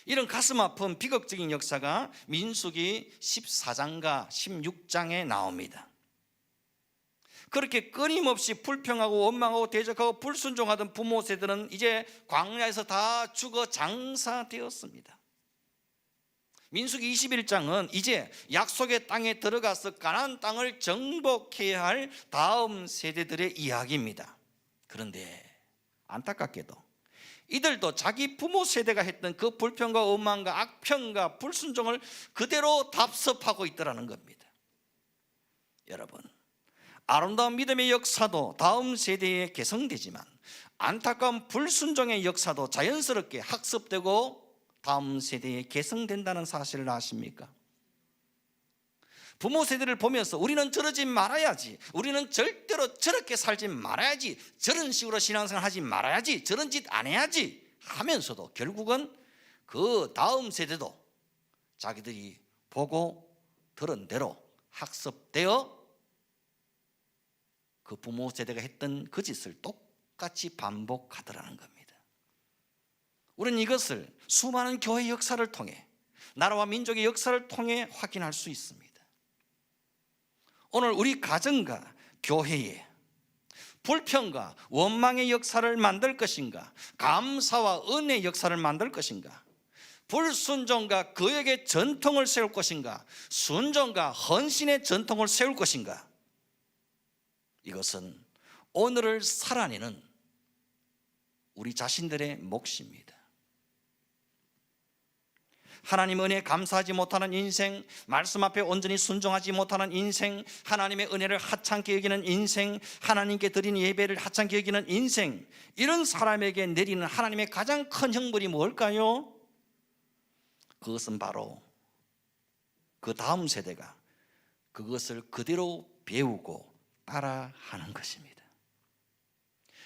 이런 가슴 아픈 비극적인 역사가 민수기 14장과 16장에 나옵니다. 그렇게 끊임없이 불평하고 원망하고 대적하고 불순종하던 부모 세대는 이제 광야에서 다 죽어 장사되었습니다. 민수기 21장은 이제 약속의 땅에 들어가서 가나안 땅을 정복해야 할 다음 세대들의 이야기입니다. 그런데 안타깝게도 이들도 자기 부모 세대가 했던 그 불평과 원망과 악평과 불순종을 그대로 답습하고 있더라는 겁니다. 여러분, 아름다운 믿음의 역사도 다음 세대에 개성되지만 안타까운 불순종의 역사도 자연스럽게 학습되고 다음 세대에 개성된다는 사실을 아십니까? 부모 세대를 보면서 우리는 저러지 말아야지, 우리는 절대로 저렇게 살지 말아야지, 저런 식으로 신앙생활 하지 말아야지, 저런 짓 안 해야지 하면서도 결국은 그 다음 세대도 자기들이 보고 들은 대로 학습되어 그 부모 세대가 했던 그 짓을 똑같이 반복하더라는 겁니다. 우리는 이것을 수많은 교회 역사를 통해, 나라와 민족의 역사를 통해 확인할 수 있습니다. 오늘 우리 가정과 교회에 불평과 원망의 역사를 만들 것인가, 감사와 은혜의 역사를 만들 것인가, 불순종과 거역의 전통을 세울 것인가, 순종과 헌신의 전통을 세울 것인가, 이것은 오늘을 살아내는 우리 자신들의 몫입니다. 하나님 은혜에 감사하지 못하는 인생, 말씀 앞에 온전히 순종하지 못하는 인생, 하나님의 은혜를 하찮게 여기는 인생, 하나님께 드린 예배를 하찮게 여기는 인생, 이런 사람에게 내리는 하나님의 가장 큰 형벌이 뭘까요? 그것은 바로 그 다음 세대가 그것을 그대로 배우고 따라하는 것입니다.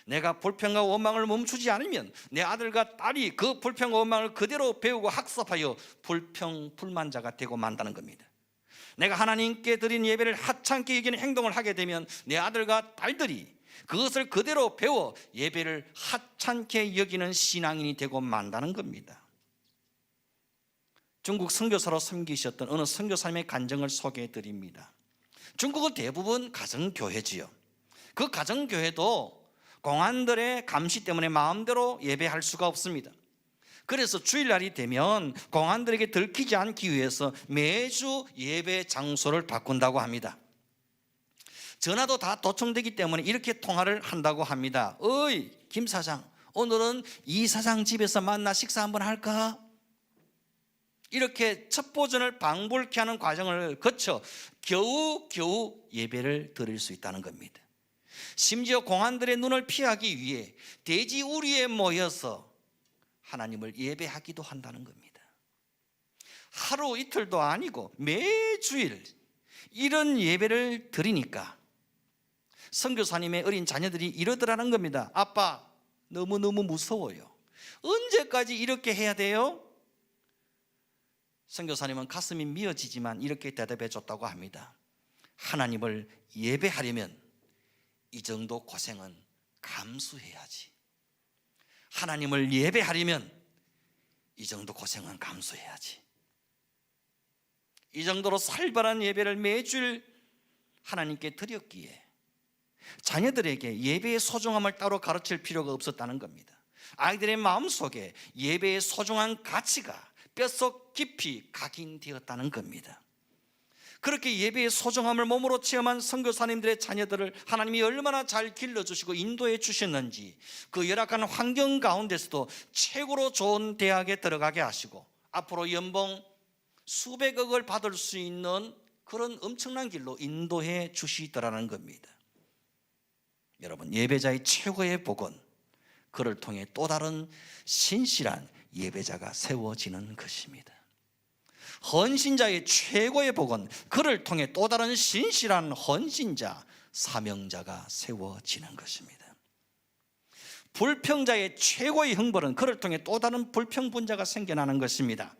내가 불평과 원망을 멈추지 않으면 내 아들과 딸이 그 불평과 원망을 그대로 배우고 학습하여 불평 불만자가 되고 만다는 겁니다. 내가 하나님께 드린 예배를 하찮게 여기는 행동을 하게 되면 내 아들과 딸들이 그것을 그대로 배워 예배를 하찮게 여기는 신앙인이 되고 만다는 겁니다. 중국 선교사로 섬기셨던 어느 선교사님의 간증을 소개해 드립니다. 중국은 대부분 가정교회지요. 그 가정교회도 공안들의 감시 때문에 마음대로 예배할 수가 없습니다. 그래서 주일날이 되면 공안들에게 들키지 않기 위해서 매주 예배 장소를 바꾼다고 합니다. 전화도 다 도청되기 때문에 이렇게 통화를 한다고 합니다. 어이 김 사장, 오늘은 이 사장 집에서 만나 식사 한번 할까? 이렇게 첩보전을 방불케 하는 과정을 거쳐 겨우 예배를 드릴 수 있다는 겁니다. 심지어 공안들의 눈을 피하기 위해 돼지 우리에 모여서 하나님을 예배하기도 한다는 겁니다. 하루 이틀도 아니고 매주일 이런 예배를 드리니까 선교사님의 어린 자녀들이 이러더라는 겁니다. 아빠 너무너무 무서워요. 언제까지 이렇게 해야 돼요? 선교사님은 가슴이 미어지지만 이렇게 대답해 줬다고 합니다. 하나님을 예배하려면 이 정도 고생은 감수해야지. 하나님을 예배하려면 이 정도 고생은 감수해야지. 이 정도로 살벌한 예배를 매주일 하나님께 드렸기에 자녀들에게 예배의 소중함을 따로 가르칠 필요가 없었다는 겁니다. 아이들의 마음속에 예배의 소중한 가치가 뼛속 깊이 각인되었다는 겁니다. 그렇게 예배의 소중함을 몸으로 체험한 선교사님들의 자녀들을 하나님이 얼마나 잘 길러주시고 인도해 주셨는지, 그 열악한 환경 가운데서도 최고로 좋은 대학에 들어가게 하시고 앞으로 연봉 수백억을 받을 수 있는 그런 엄청난 길로 인도해 주시더라는 겁니다. 여러분, 예배자의 최고의 복은 그를 통해 또 다른 신실한 예배자가 세워지는 것입니다. 헌신자의 최고의 복은 그를 통해 또 다른 신실한 헌신자, 사명자가 세워지는 것입니다. 불평자의 최고의 형벌은 그를 통해 또 다른 불평분자가 생겨나는 것입니다.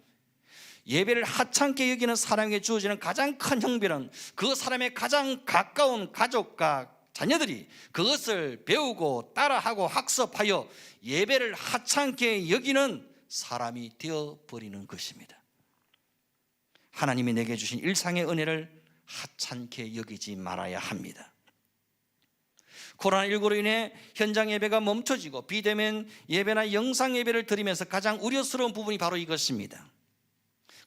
예배를 하찮게 여기는 사람에게 주어지는 가장 큰 형벌은 그 사람의 가장 가까운 가족과 자녀들이 그것을 배우고 따라하고 학습하여 예배를 하찮게 여기는 사람이 되어버리는 것입니다. 하나님이 내게 주신 일상의 은혜를 하찮게 여기지 말아야 합니다. 코로나19로 인해 현장 예배가 멈춰지고 비대면 예배나 영상 예배를 드리면서 가장 우려스러운 부분이 바로 이것입니다.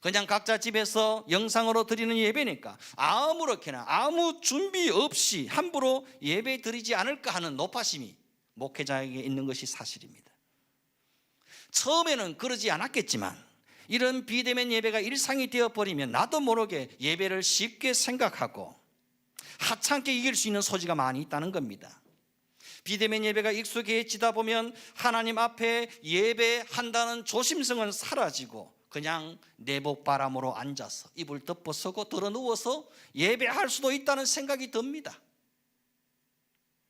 그냥 각자 집에서 영상으로 드리는 예배니까 아무렇게나 아무 준비 없이 함부로 예배 드리지 않을까 하는 노파심이 목회자에게 있는 것이 사실입니다. 처음에는 그러지 않았겠지만 이런 비대면 예배가 일상이 되어버리면 나도 모르게 예배를 쉽게 생각하고 하찮게 이길 수 있는 소지가 많이 있다는 겁니다. 비대면 예배가 익숙해지다 보면 하나님 앞에 예배한다는 조심성은 사라지고 그냥 내복바람으로 앉아서 이불 덮어쓰고 드러누워서 예배할 수도 있다는 생각이 듭니다.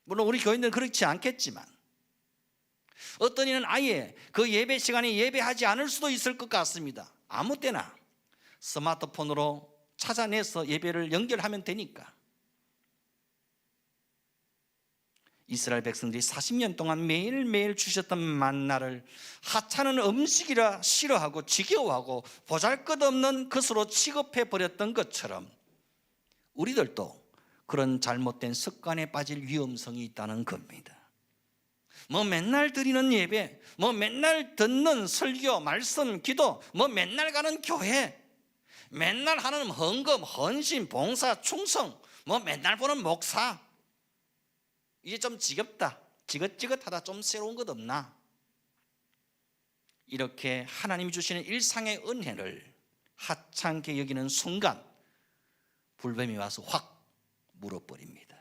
물론 우리 교인들은 그렇지 않겠지만 어떤 이는 아예 그 예배 시간에 예배하지 않을 수도 있을 것 같습니다. 아무 때나 스마트폰으로 찾아내서 예배를 연결하면 되니까. 이스라엘 백성들이 40년 동안 매일매일 주셨던 만나를 하찮은 음식이라 싫어하고 지겨워하고 보잘것없는 것으로 취급해버렸던 것처럼 우리들도 그런 잘못된 습관에 빠질 위험성이 있다는 겁니다. 뭐 맨날 드리는 예배, 뭐 맨날 듣는 설교, 말씀, 기도, 뭐 맨날 가는 교회, 맨날 하는 헌금, 헌신, 봉사, 충성, 뭐 맨날 보는 목사, 이제 좀 지겹다, 지긋지긋하다, 좀 새로운 것 없나? 이렇게 하나님이 주시는 일상의 은혜를 하찮게 여기는 순간 불뱀이 와서 확 물어버립니다.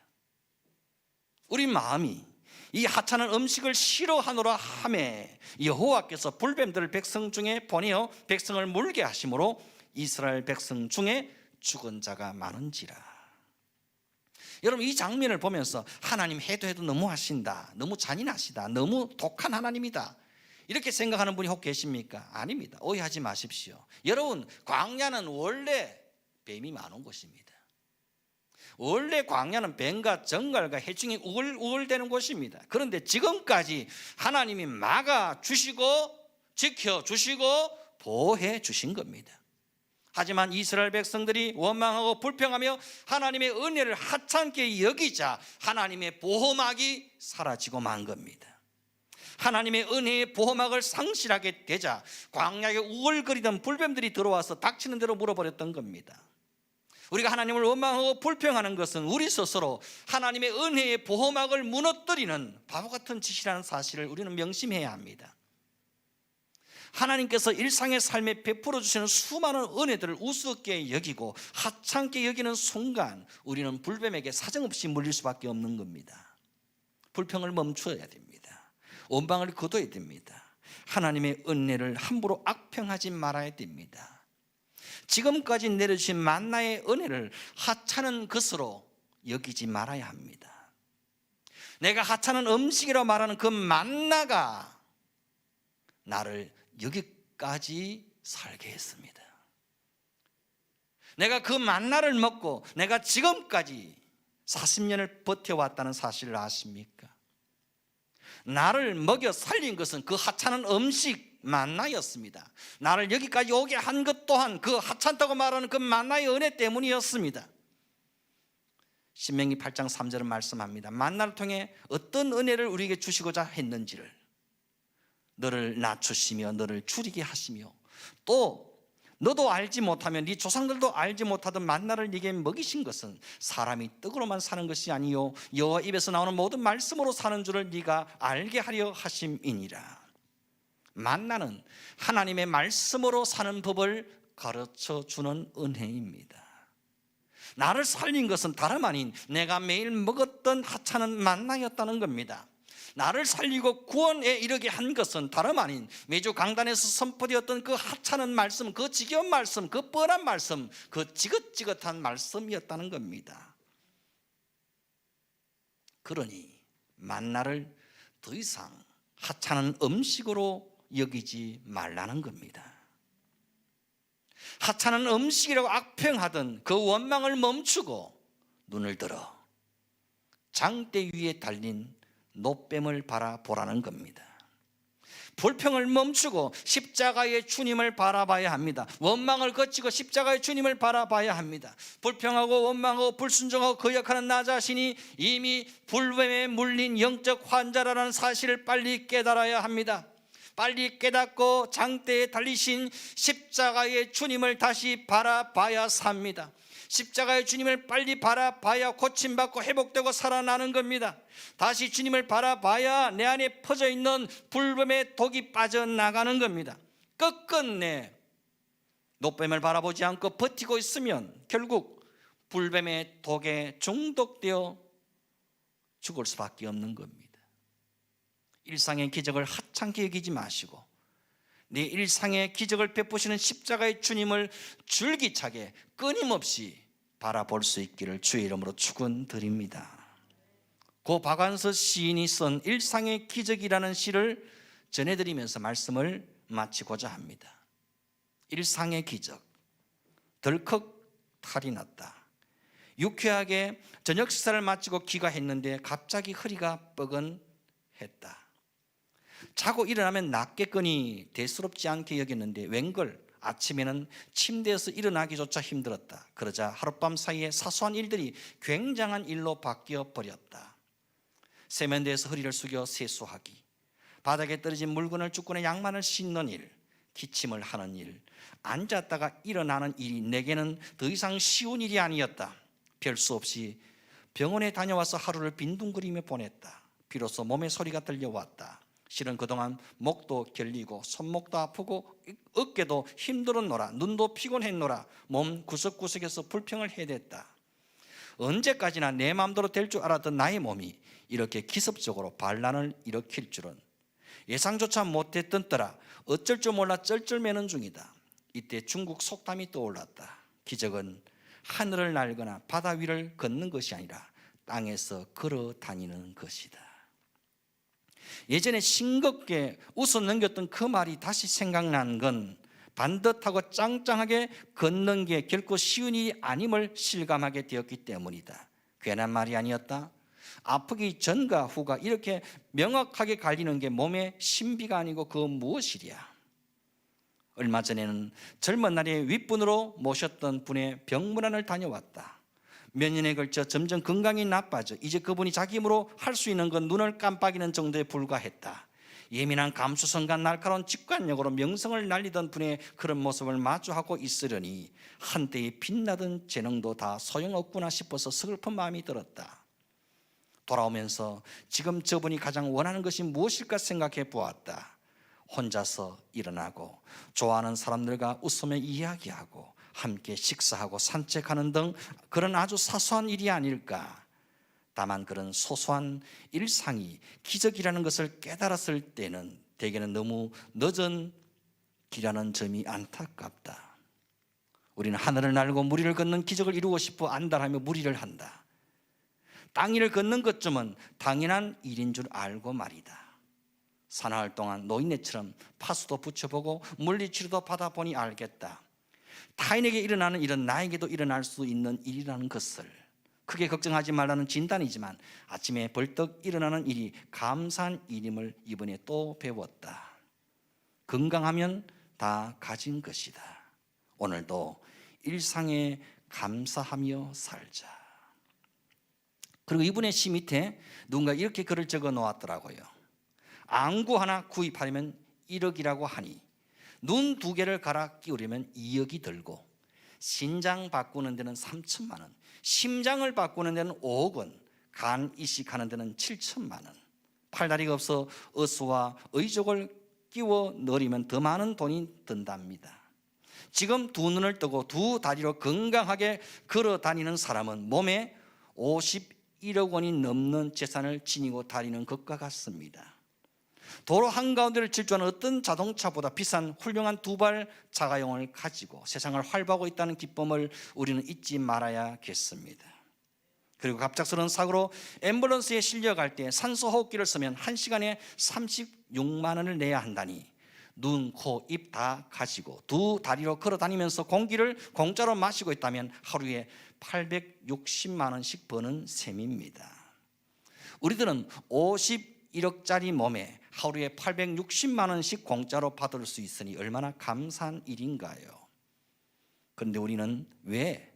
우리 마음이 이 하찮은 음식을 싫어하노라 하매 여호와께서 불뱀들을 백성 중에 보내어 백성을 물게 하심으로 이스라엘 백성 중에 죽은 자가 많은지라. 여러분, 이 장면을 보면서 하나님 해도 너무 하신다, 너무 잔인하시다, 너무 독한 하나님이다, 이렇게 생각하는 분이 혹 계십니까? 아닙니다. 오해하지 마십시오. 여러분, 광야는 원래 뱀이 많은 곳입니다. 원래 광야는 뱀과 정갈과 해충이 우글우글대는 곳입니다. 그런데 지금까지 하나님이 막아주시고 지켜주시고 보호해 주신 겁니다. 하지만 이스라엘 백성들이 원망하고 불평하며 하나님의 은혜를 하찮게 여기자 하나님의 보호막이 사라지고 만 겁니다. 하나님의 은혜의 보호막을 상실하게 되자 광야에 우글거리던 불뱀들이 들어와서 닥치는 대로 물어버렸던 겁니다. 우리가 하나님을 원망하고 불평하는 것은 우리 스스로 하나님의 은혜의 보호막을 무너뜨리는 바보 같은 짓이라는 사실을 우리는 명심해야 합니다. 하나님께서 일상의 삶에 베풀어 주시는 수많은 은혜들을 우습게 여기고 하찮게 여기는 순간 우리는 불뱀에게 사정없이 물릴 수밖에 없는 겁니다. 불평을 멈춰야 됩니다. 원망을 거둬야 됩니다. 하나님의 은혜를 함부로 악평하지 말아야 됩니다. 지금까지 내려주신 만나의 은혜를 하찮은 것으로 여기지 말아야 합니다. 내가 하찮은 음식이라고 말하는 그 만나가 나를 여기까지 살게 했습니다. 내가 그 만나를 먹고 내가 지금까지 40년을 버텨왔다는 사실을 아십니까? 나를 먹여 살린 것은 그 하찮은 음식 만나였습니다. 나를 여기까지 오게 한 것 또한 그 하찮다고 말하는 그 만나의 은혜 때문이었습니다. 신명기 8장 3절은 말씀합니다. 만나를 통해 어떤 은혜를 우리에게 주시고자 했는지를, 너를 낮추시며 너를 줄이게 하시며 또 너도 알지 못하면 네 조상들도 알지 못하던 만나를 네게 먹이신 것은 사람이 떡으로만 사는 것이 아니요 여호와 입에서 나오는 모든 말씀으로 사는 줄을 네가 알게 하려 하심이니라. 만나는 하나님의 말씀으로 사는 법을 가르쳐 주는 은혜입니다. 나를 살린 것은 다름 아닌 내가 매일 먹었던 하찮은 만나였다는 겁니다. 나를 살리고 구원에 이르게 한 것은 다름 아닌 매주 강단에서 선포되었던 그 하찮은 말씀, 그 지겨운 말씀, 그 뻔한 말씀, 그 지긋지긋한 말씀이었다는 겁니다. 그러니 만나를 더 이상 하찮은 음식으로 여기지 말라는 겁니다. 하찮은 음식이라고 악평하던 그 원망을 멈추고 눈을 들어 장대 위에 달린 노뱀을 바라보라는 겁니다. 불평을 멈추고 십자가의 주님을 바라봐야 합니다. 원망을 거치고 십자가의 주님을 바라봐야 합니다. 불평하고 원망하고 불순종하고 거역하는 나 자신이 이미 불뱀에 물린 영적 환자라는 사실을 빨리 깨달아야 합니다. 빨리 깨닫고 장대에 달리신 십자가의 주님을 다시 바라봐야 삽니다. 십자가의 주님을 빨리 바라봐야 고침받고 회복되고 살아나는 겁니다. 다시 주님을 바라봐야 내 안에 퍼져 있는 불뱀의 독이 빠져나가는 겁니다. 끝끝내 노뱀을 바라보지 않고 버티고 있으면 결국 불뱀의 독에 중독되어 죽을 수밖에 없는 겁니다. 일상의 기적을 하찮게 여기지 마시고 내 일상의 기적을 베푸시는 십자가의 주님을 줄기차게 끊임없이 바라볼 수 있기를 주의 이름으로 축원드립니다. 고 박완서 시인이 쓴 일상의 기적이라는 시를 전해드리면서 말씀을 마치고자 합니다. 일상의 기적. 덜컥 탈이 났다. 유쾌하게 저녁 식사를 마치고 귀가했는데 갑자기 허리가 뻐근했다. 자고 일어나면 낫겠거니 대수롭지 않게 여겼는데 웬걸 아침에는 침대에서 일어나기조차 힘들었다. 그러자 하룻밤 사이에 사소한 일들이 굉장한 일로 바뀌어 버렸다. 세면대에서 허리를 숙여 세수하기, 바닥에 떨어진 물건을 줍고는 양말을 씻는 일, 기침을 하는 일, 앉았다가 일어나는 일이 내게는 더 이상 쉬운 일이 아니었다. 별 수 없이 병원에 다녀와서 하루를 빈둥거리며 보냈다. 비로소 몸에 소리가 들려왔다. 실은 그동안 목도 결리고 손목도 아프고 어깨도 힘들었노라. 눈도 피곤했노라. 몸 구석구석에서 불평을 해댔다. 언제까지나 내 마음대로 될 줄 알았던 나의 몸이 이렇게 기습적으로 반란을 일으킬 줄은 예상조차 못했던 때라 어쩔 줄 몰라 쩔쩔매는 중이다. 이때 중국 속담이 떠올랐다. 기적은 하늘을 날거나 바다 위를 걷는 것이 아니라 땅에서 걸어 다니는 것이다. 예전에 싱겁게 웃어 넘겼던 그 말이 다시 생각난 건 반듯하고 짱짱하게 걷는 게 결코 쉬운 일이 아님을 실감하게 되었기 때문이다. 괜한 말이 아니었다. 아프기 전과 후가 이렇게 명확하게 갈리는 게 몸의 신비가 아니고 그 무엇이랴. 얼마 전에는 젊은 날에 윗분으로 모셨던 분의 병문안을 다녀왔다. 몇 년에 걸쳐 점점 건강이 나빠져 이제 그분이 자기 힘으로 할 수 있는 건 눈을 깜빡이는 정도에 불과했다. 예민한 감수성과 날카로운 직관력으로 명성을 날리던 분의 그런 모습을 마주하고 있으려니 한때의 빛나던 재능도 다 소용없구나 싶어서 서글픈 마음이 들었다. 돌아오면서 지금 저분이 가장 원하는 것이 무엇일까 생각해 보았다. 혼자서 일어나고 좋아하는 사람들과 웃으며 이야기하고 함께 식사하고 산책하는 등 그런 아주 사소한 일이 아닐까. 다만 그런 소소한 일상이 기적이라는 것을 깨달았을 때는 대개는 너무 늦은 기라는 점이 안타깝다. 우리는 하늘을 날고 무리를 걷는 기적을 이루고 싶어 안달하며 무리를 한다. 땅 위를 걷는 것쯤은 당연한 일인 줄 알고 말이다. 사나흘 동안 노인네처럼 파수도 붙여보고 물리치료도 받아보니 알겠다. 타인에게 일어나는 일은 나에게도 일어날 수 있는 일이라는 것을. 크게 걱정하지 말라는 진단이지만 아침에 벌떡 일어나는 일이 감사한 일임을 이번에 또 배웠다. 건강하면 다 가진 것이다. 오늘도 일상에 감사하며 살자. 그리고 이분의 시 밑에 누군가 이렇게 글을 적어 놓았더라고요. 안구 하나 구입하려면 1억이라고 하니 눈 2개를 갈아 끼우려면 2억이 들고, 신장 바꾸는 데는 3천만 원, 심장을 바꾸는 데는 5억 원, 간 이식하는 데는 7천만 원. 팔다리가 없어 어스와 의족을 끼워 넣으면 더 많은 돈이 든답니다. 지금 2눈을 뜨고 2다리로 건강하게 걸어 다니는 사람은 몸에 51억 원이 넘는 재산을 지니고 다니는 것과 같습니다. 도로 한가운데를 질주하는 어떤 자동차보다 비싼 훌륭한 2발 자가용을 가지고 세상을 활보하고 있다는 기쁨을 우리는 잊지 말아야겠습니다. 그리고 갑작스러운 사고로 앰뷸런스에 실려갈 때 산소호흡기를 쓰면 1시간에 36만 원을 내야 한다니, 눈, 코, 입 다 가지고 2다리로 걸어 다니면서 공기를 공짜로 마시고 있다면 하루에 860만 원씩 버는 셈입니다. 우리들은 51억짜리 몸에 하루에 860만 원씩 공짜로 받을 수 있으니 얼마나 감사한 일인가요? 그런데 우리는 왜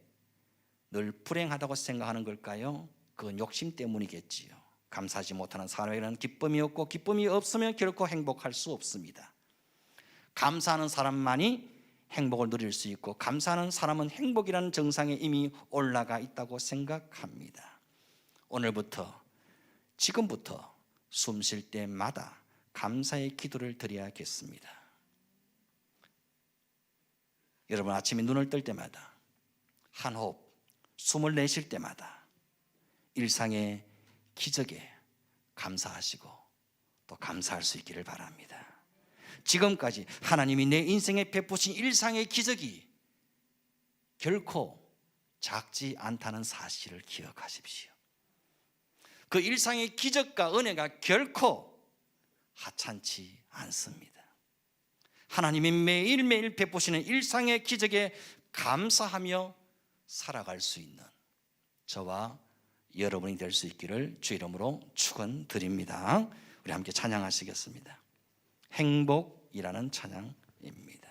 늘 불행하다고 생각하는 걸까요? 그건 욕심 때문이겠지요. 감사하지 못하는 사람에게는 기쁨이 없고, 기쁨이 없으면 결코 행복할 수 없습니다. 감사하는 사람만이 행복을 누릴 수 있고, 감사하는 사람은 행복이라는 정상에 이미 올라가 있다고 생각합니다. 오늘부터, 지금부터 숨 쉴 때마다 감사의 기도를 드려야겠습니다. 여러분, 아침에 눈을 뜰 때마다, 한 호흡 숨을 내쉴 때마다 일상의 기적에 감사하시고 또 감사할 수 있기를 바랍니다. 지금까지 하나님이 내 인생에 베푸신 일상의 기적이 결코 작지 않다는 사실을 기억하십시오. 그 일상의 기적과 은혜가 결코 하찮지 않습니다. 하나님이 매일매일 베푸시는 일상의 기적에 감사하며 살아갈 수 있는 저와 여러분이 될 수 있기를 주 이름으로 축원드립니다. 우리 함께 찬양하시겠습니다. 행복이라는 찬양입니다.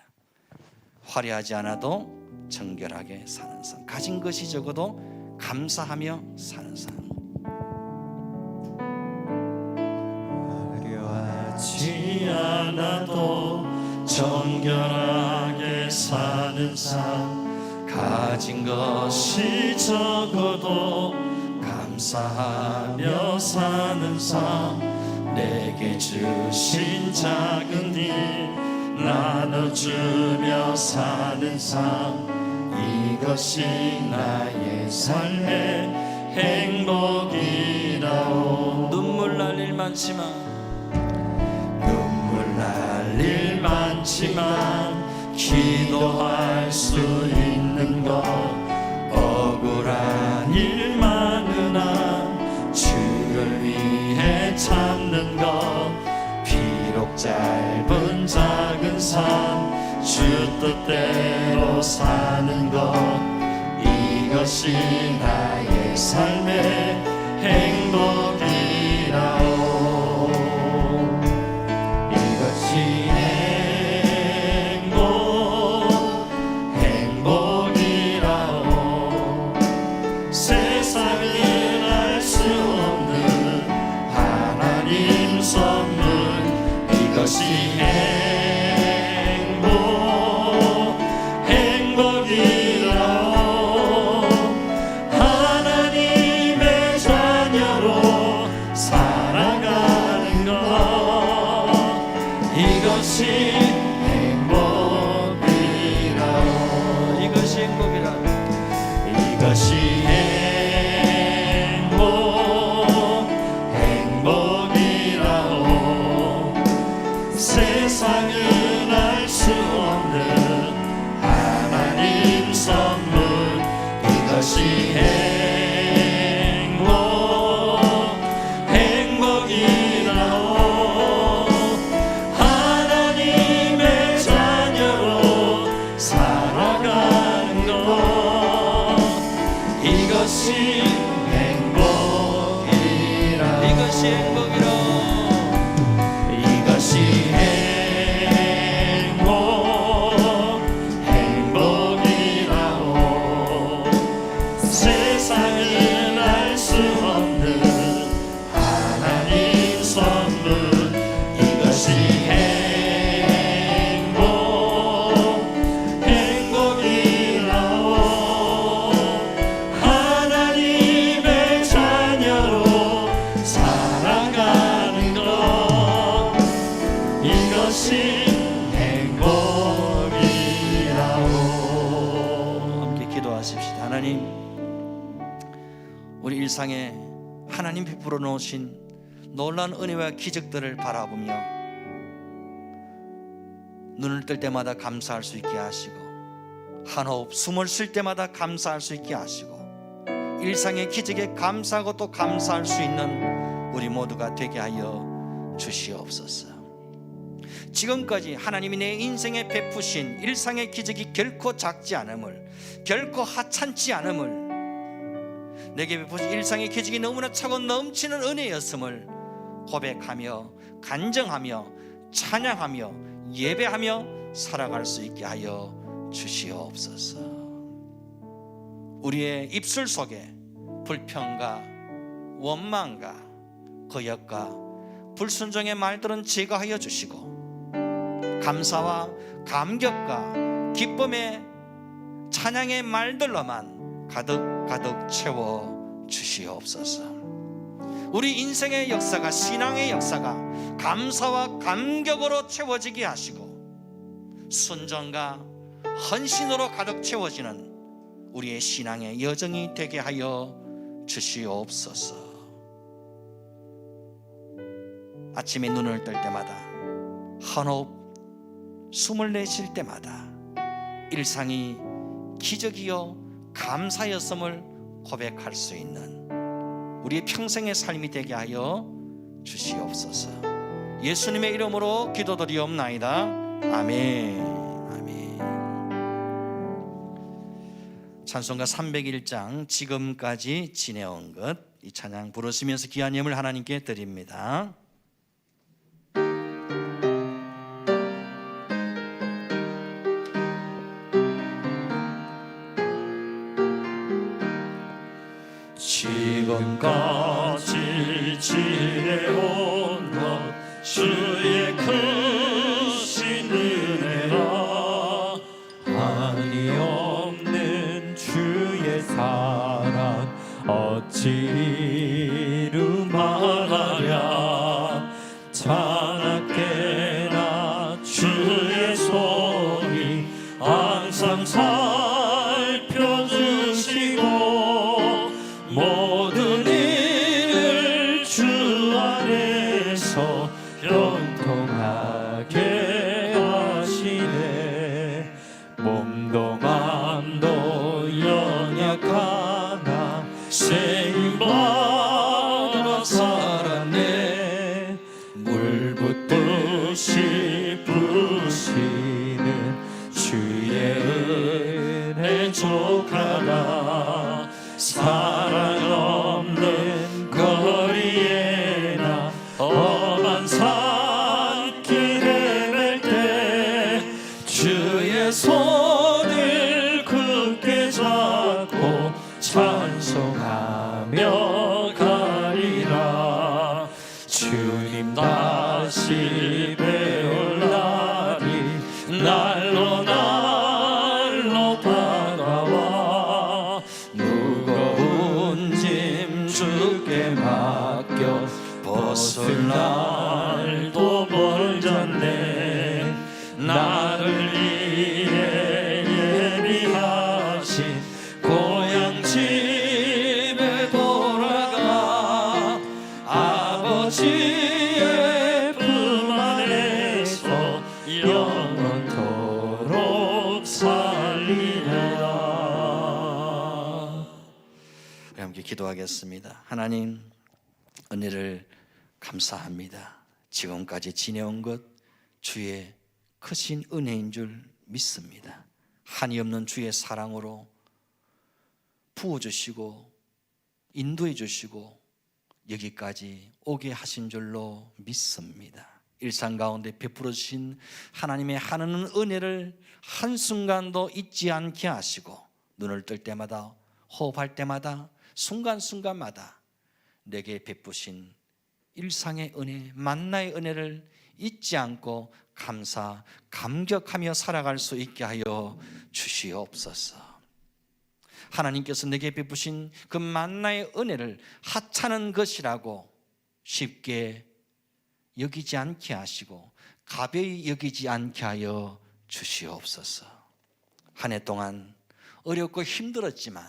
화려하지 않아도 정결하게 사는 삶, 가진 것이 적어도 감사하며 사는 삶. 화려하지 않아도 정결하게 사는 삶, 가진 것이 적어도 감사하며 사는 삶, 내게 주신 작은 일 나눠주며 사는 삶, 이것이 나의 삶의 행복이라오. 눈물 날 일 많지만, 눈물 날 일 많지만 기도할 수 있는 것, 억울한 일 많으나 주를 위해 참는 것, 비록 짧은 작은 삶 주 뜻대로 사는 것, 이것이 나의 삶의 행복이라오. 이것이 행복이라오. 세상은 알 수 없는 하나님 선물, 이것이 행복이라오. 하나님의 자녀로 살아가는 것, 이것이 행복이라오. 이것이 행복이라. 이것이 행복이라오. 세상은 알 수 없는 하나님 선물, 이것이 행복이라오. 하나님의 자녀로 살아가는 것, 이것이 행복이라오. 이것이 행복이라. 이것이 행복이라오. 세상은 알 수 없는 하나님 선물, 이것이 행복이라오. 하나님, 우리 일상에 하나님 베풀어 놓으신 놀라운 은혜와 기적들을 바라보며 눈을 뜰 때마다 감사할 수 있게 하시고, 한 호흡 숨을 쉴 때마다 감사할 수 있게 하시고, 일상의 기적에 감사하고 또 감사할 수 있는 우리 모두가 되게 하여 주시옵소서. 지금까지 하나님이 내 인생에 베푸신 일상의 기적이 결코 작지 않음을, 결코 하찮지 않음을, 내게 베푸신 일상의 기적이 너무나 차고 넘치는 은혜였음을 고백하며 간증하며 찬양하며 예배하며 살아갈 수 있게 하여 주시옵소서. 우리의 입술 속에 불평과 원망과 거역과 불순종의 말들은 제거하여 주시고, 감사와 감격과 기쁨의 찬양의 말들로만 가득 채워 주시옵소서. 우리 인생의 역사가, 신앙의 역사가 감사와 감격으로 채워지게 하시고, 순종과 헌신으로 가득 채워지는 우리의 신앙의 여정이 되게 하여 주시옵소서. 아침에 눈을 뜰 때마다, 한호흡 숨을 내쉴 때마다 일상이 기적이요 감사였음을 고백할 수 있는 우리의 평생의 삶이 되게 하여 주시옵소서. 예수님의 이름으로 기도드리옵나이다. 아멘. 아멘. 찬송가 301장 지금까지 지내온 것, 이 찬양 부르시면서 귀한 예물 하나님께 드립니다. 지금까지 지내온 것 주의 크신 은혜라. 한이 없는 주의 사랑 어찌 이루 말하랴. 자나깨나 주의 손이 항상 살펴주시고, 모든 일을 주 안에서 형통하게 하시네. 몸도 맘도 연약하나 쓰임받아 살았네. 물 붓듯이 부으시는 주의 은혜 족하다. 사랑 없는 거리에나 험한 산길 헤맬 때 주의 손을 굳게 잡고 찬송하며 가리라. 주님 다시 배울 날이 날로 다가와. 무거운 짐 주께 맡겨 벗을 날도 멀잖네. 나를 위해 예비하신 고향 집에 돌아가 아버지의 품 안에서 영원토록 살리라. 함께 기도하겠습니다. 하나님, 은혜를 감사합니다. 지금까지 지내온 것 주의 크신 은혜인 줄 믿습니다. 한이 없는 주의 사랑으로 부어주시고 인도해 주시고 여기까지 오게 하신 줄로 믿습니다. 일상 가운데 베풀어 주신 하나님의 하나는 은혜를 한순간도 잊지 않게 하시고, 눈을 뜰 때마다, 호흡할 때마다, 순간순간마다 내게 베푸신 일상의 은혜, 만나의 은혜를 잊지 않고 감사, 감격하며 살아갈 수 있게 하여 주시옵소서. 하나님께서 내게 베푸신 그 만나의 은혜를 하찮은 것이라고 쉽게 여기지 않게 하시고 가벼이 여기지 않게 하여 주시옵소서. 한 해 동안 어렵고 힘들었지만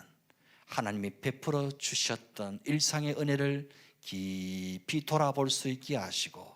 하나님이 베풀어 주셨던 일상의 은혜를 깊이 돌아볼 수 있게 하시고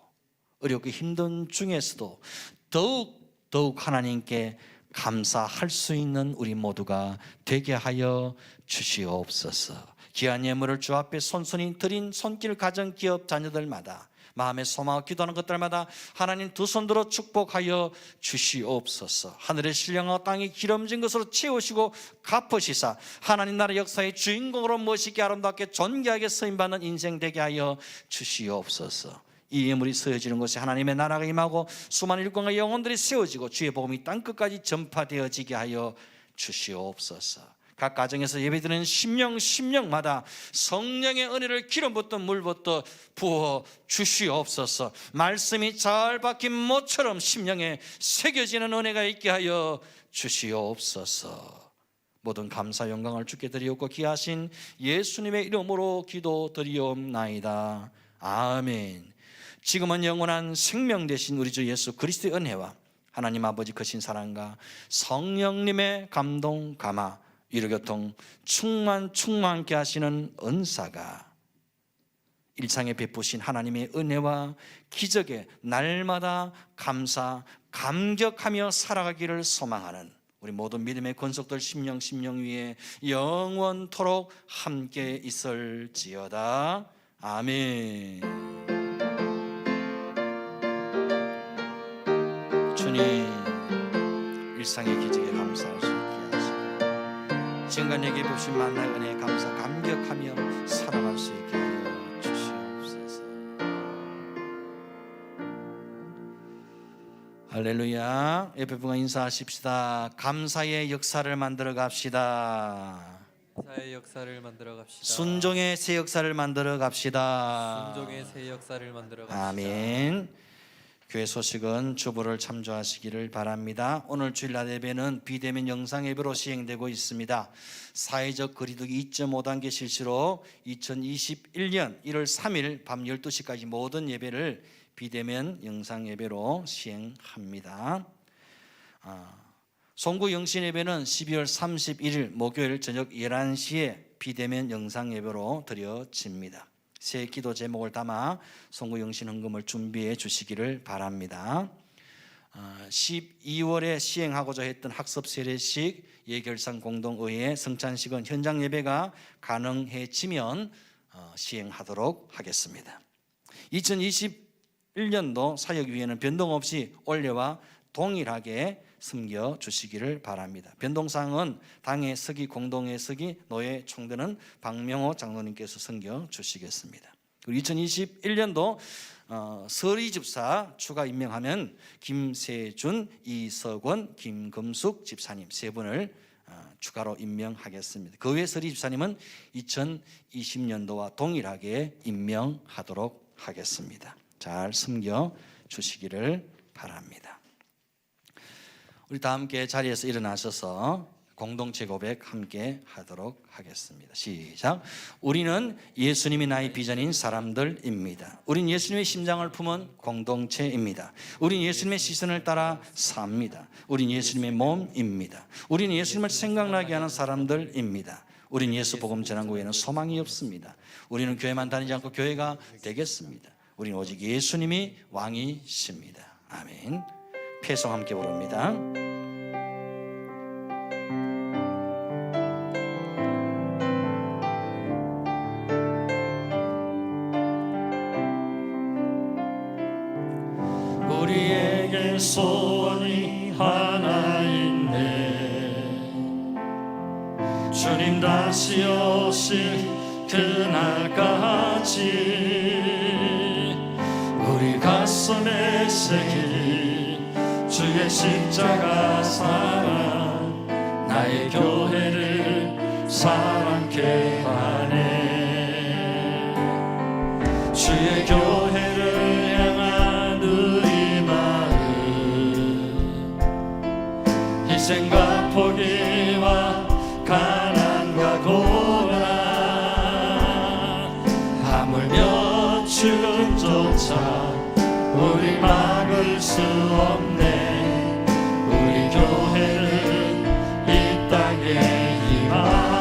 어렵고 힘든 중에서도 더욱 하나님께 감사할 수 있는 우리 모두가 되게 하여 주시옵소서. 귀한 예물을 주 앞에 손순히 드린 손길 가정 기업 자녀들마다 마음에 소망하고 기도하는 것들마다 하나님 두 손 들어 축복하여 주시옵소서. 하늘의 신령하고 땅이 기름진 것으로 채우시고 갚으시사 하나님 나라 역사의 주인공으로 멋있게 아름답게 존귀하게 쓰임받는 인생 되게 하여 주시옵소서. 이 예물이 쓰여지는 곳에 하나님의 나라가 임하고 수많은 일꾼과 영혼들이 세워지고 주의 복음이 땅끝까지 전파되어지게 하여 주시옵소서. 각 가정에서 예배드리는 심령마다 성령의 은혜를 기름 붓던 물 붓듯 부어 주시옵소서. 말씀이 잘 박힌 모처럼 심령에 새겨지는 은혜가 있게 하여 주시옵소서. 모든 감사 영광을 주께 드리옵고 귀하신 예수님의 이름으로 기도드리옵나이다. 아멘. 지금은 영원한 생명 되신 우리 주 예수 그리스도의 은혜와 하나님 아버지 크신 사랑과 성령님의 감동 감화 위로교통 충만케 하시는 은사가 일상에 베푸신 하나님의 은혜와 기적에 날마다 감격하며 살아가기를 소망하는 우리 모든 믿음의 권속들 심령 위에 영원토록 함께 있을지어다. 아멘. 주님, 일상의 기적에 감사할 수 있게 하시고 지금까지 내게 베푸신 만나의 은혜에 감격하며 살아갈 수 있게 하여 주시옵소서. 할렐루야. 옆에 분과 인사하십시다. 감사의 역사를 만들어 갑시다. 감사의 역사를 만들어 갑시다. 순종의 새 역사를 만들어 갑시다. 순종의 새 역사를 만들어 갑시다. 아멘. 교회 소식은 주보를 참조하시기를 바랍니다. 오늘 주일날 예배는 비대면 영상 예배로 시행되고 있습니다. 사회적 거리두기 2.5단계 실시로 2021년 1월 3일 밤 12시까지 모든 예배를 비대면 영상 예배로 시행합니다. 송구 영신 예배는 12월 31일 목요일 저녁 11시에 비대면 영상 예배로 드려집니다. 새 기도 제목을 담아 송구 영신 헌금을 준비해 주시기를 바랍니다. 12월에 시행하고자 했던 학습 세례식, 예결상 공동의회, 성찬식은 현장 예배가 가능해지면 시행하도록 하겠습니다. 2021년도 사역위에는 변동 없이 올해와 동일하게 섬겨 주시기를 바랍니다. 변동사항은 당의 서기, 공동의 서기, 노예 총대는 박명호 장로님께서 섬겨 주시겠습니다. 그리고 2021년도 서리집사 추가 임명하면 김세준, 이석원, 김금숙 집사님 세 분을 추가로 임명하겠습니다. 그 외 서리집사님은 2020년도와 동일하게 임명하도록 하겠습니다. 잘 섬겨 주시기를 바랍니다. 우리 다 함께 자리에서 일어나셔서 공동체 고백 함께 하도록 하겠습니다. 시작. 우리는 예수님이 나의 비전인 사람들입니다. 우린 예수님의 심장을 품은 공동체입니다. 우린 예수님의 시선을 따라 삽니다. 우린 예수님의 몸입니다. 우린 예수님을 생각나게 하는 사람들입니다. 우린 예수 복음 전하는 외에는 소망이 없습니다. 우리는 교회만 다니지 않고 교회가 되겠습니다. 우리는 오직 예수님이 왕이십니다. 아멘. 패송 함께 부릅니다. 우리에게 소원이 하나 있네. 주님 다시 오실 그날까지 우리 가슴에 새긴 주의 십자가 사랑 나의 교회를 사랑케 하네. 주의 교회를 향한 우리 마음 희생과 포기와 가난과 고난 하물며 죽음조차 우리 막을 수 없네. 우리 교회는 이 땅에 임하